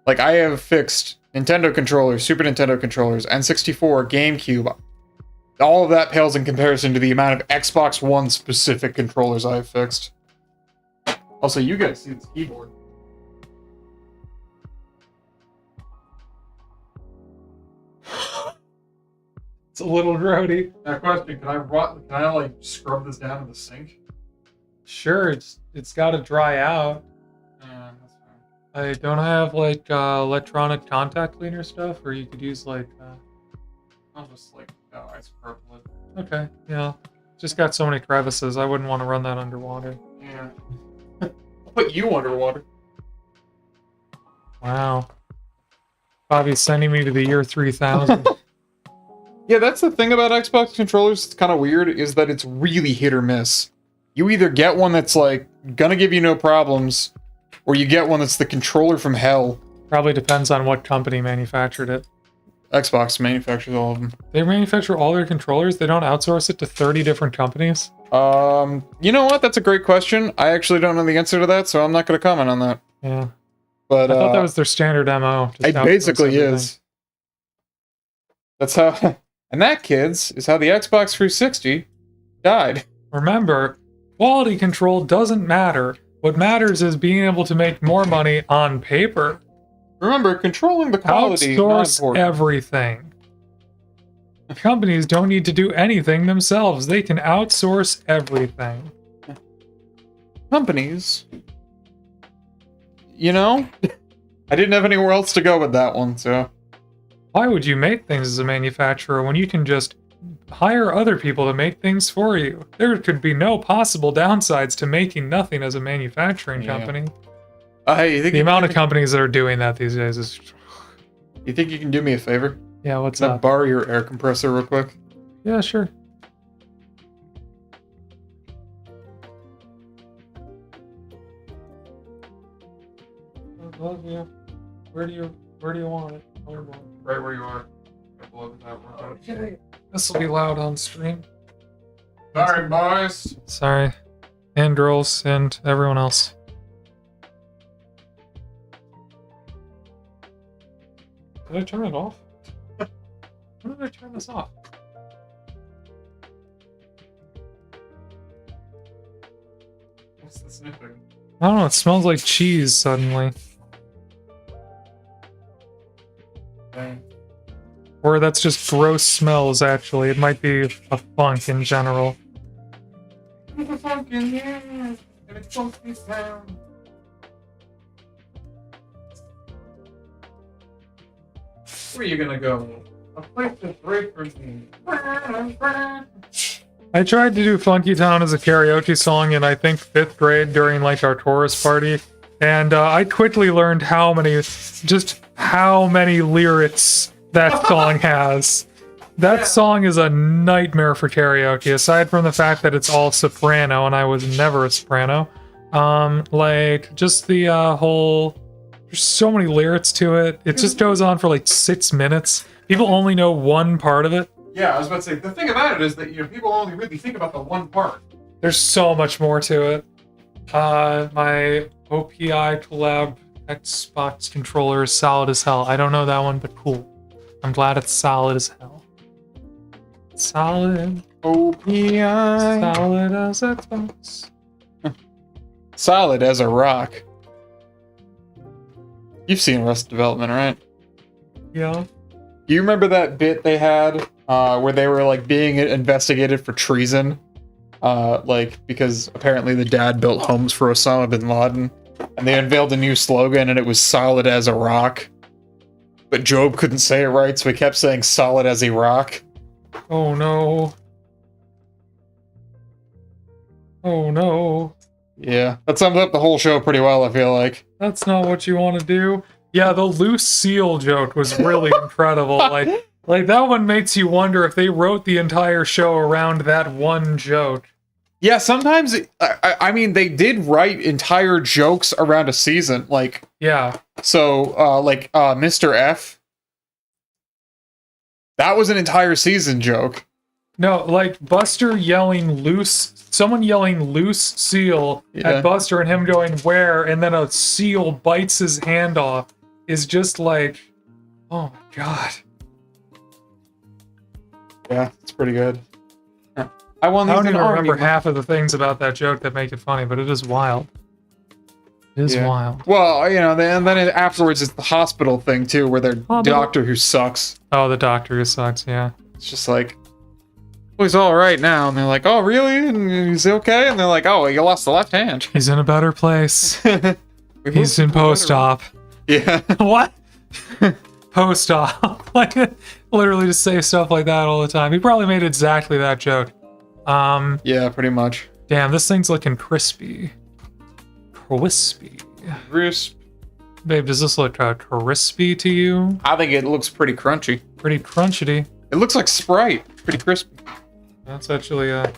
Like, I have fixed Nintendo controllers, Super Nintendo controllers, N64, GameCube. All of that pales in comparison to the amount of Xbox One specific controllers I have fixed. Also, you guys see this keyboard. It's a little grody. Now, question: Can I like scrub this down in the sink? Sure, it's got to dry out. Yeah, that's fine. I don't have like electronic contact cleaner stuff, or you could use like. I'll just like I scrub it. Okay, yeah. Just got so many crevices. I wouldn't want to run that underwater. Yeah. I'll put you underwater. Wow. Bobby's sending me to the year 3000. Yeah, that's the thing about Xbox controllers. It's kind of weird, is that it's really hit or miss. You either get one that's like gonna give you no problems, or you get one that's the controller from hell. Probably depends on what company manufactured it. Xbox manufactures all of them. They manufacture all their controllers? They don't outsource it to 30 different companies? You know what? That's a great question. I actually don't know the answer to that, so I'm not going to comment on that. Yeah. But I thought that was their standard MO. It basically is. That's how... And that, kids, is how the Xbox 360 died. Remember, quality control doesn't matter. What matters is being able to make more money on paper. Remember, controlling the quality Outsource everything. Companies don't need to do anything themselves. They can outsource everything. Companies? You know? I didn't have anywhere else to go with that one, so... Why would you make things as a manufacturer when you can just hire other people to make things for you? There could be no possible downsides to making nothing as a manufacturing company. The amount of companies that are doing that these days is... You think you can do me a favor? Yeah, what's Can I up? borrow your air compressor real quick? Yeah, sure. I love you. Where do you want it? Right where you are. Okay. This will be loud on stream. Sorry, boys. Sorry. And girls and everyone else. Did I turn it off? When did I turn this off? What's the sniffing? I don't know, it smells like cheese suddenly. Okay. Or that's just gross smells, actually. It might be a funk in general. There's a funk in the air, and it's funky sound. Where are you gonna go? A place that's right for me. I tried to do Funky Town as a karaoke song in, I think, 5th grade during, like, our tourist party. And I quickly learned how many lyrics that song has. That song is a nightmare for karaoke, aside from the fact that it's all soprano, and I was never a soprano. Like, just the whole... There's so many lyrics to it. It just goes on for like 6 minutes. People only know one part of it. Yeah, I was about to say, the thing about it is that, you know, people only really think about the one part. There's so much more to it. My OPI collab Xbox controller is solid as hell. I don't know that one, but cool. I'm glad it's solid as hell. Solid. OPI. Solid as Xbox. Solid as a rock. You've seen Arrested Development, right? Yeah. Do you remember that bit they had where they were like being investigated for treason? Like, because apparently the dad built homes for Osama bin Laden, and they unveiled a new slogan, and it was solid as a rock. But Job couldn't say it right, so he kept saying solid as a rock. Oh no. Oh no. Yeah, that sums up the whole show pretty well, I feel like. That's not what you want to do. Yeah, the loose seal joke was really incredible. Like that one makes you wonder if they wrote the entire show around that one joke. Yeah, sometimes, I mean, they did write entire jokes around a season, like, Yeah. so, Mr. F. That was an entire season joke. No, like Buster yelling loose, someone yelling loose seal Yeah. at Buster and him going where, and then a seal bites his hand off is just like, oh my god. Yeah, it's pretty good. I won I these don't in even remember Army. half of the things about that joke that make it funny, but it is wild. It is Yeah. wild. Well, you know, and then afterwards it's the hospital thing too, where their doctor who sucks. Oh, the doctor who sucks, yeah. It's just like, oh, he's all right now, and they're like, oh, really? And he's okay? And they're like, oh, you lost the left hand. He's in a better place. We He's in moved to a better- post-op. Yeah. What? Post-op. Like, literally just say stuff like that all the time. He probably made exactly that joke. Yeah, pretty much. Damn, this thing's looking crispy. Crispy. Crisp. Babe, does this look crispy to you? I think it looks pretty crunchy. Pretty crunchity. It looks like Sprite. Pretty crispy. That's actually a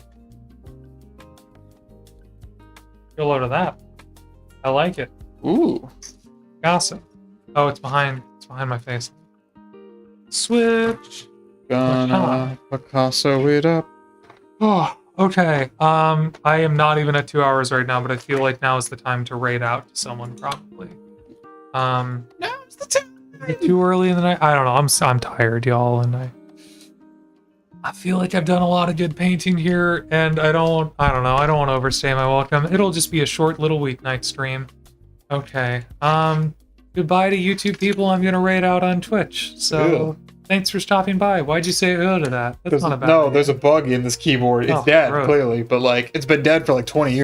good load of that. I like it. Ooh. Gossip. Oh, it's behind my face. Switch. Gonna Picasso it up. Oh, okay. I am not even at 2 hours right now, but I feel like now is the time to raid out to someone probably. Now's the time. Is it too early in the night? I don't know. I'm tired, y'all, and I feel like I've done a lot of good painting here, and I don't know. I don't want to overstay my welcome. It'll just be a short little weeknight stream. Okay. Goodbye to YouTube people. I'm gonna raid out on Twitch. So thanks for stopping by. Why'd you say to that? That's not a bad idea. There's a bug in this keyboard. It's Oh, dead, gross. clearly, but like it's been dead for like 20 years.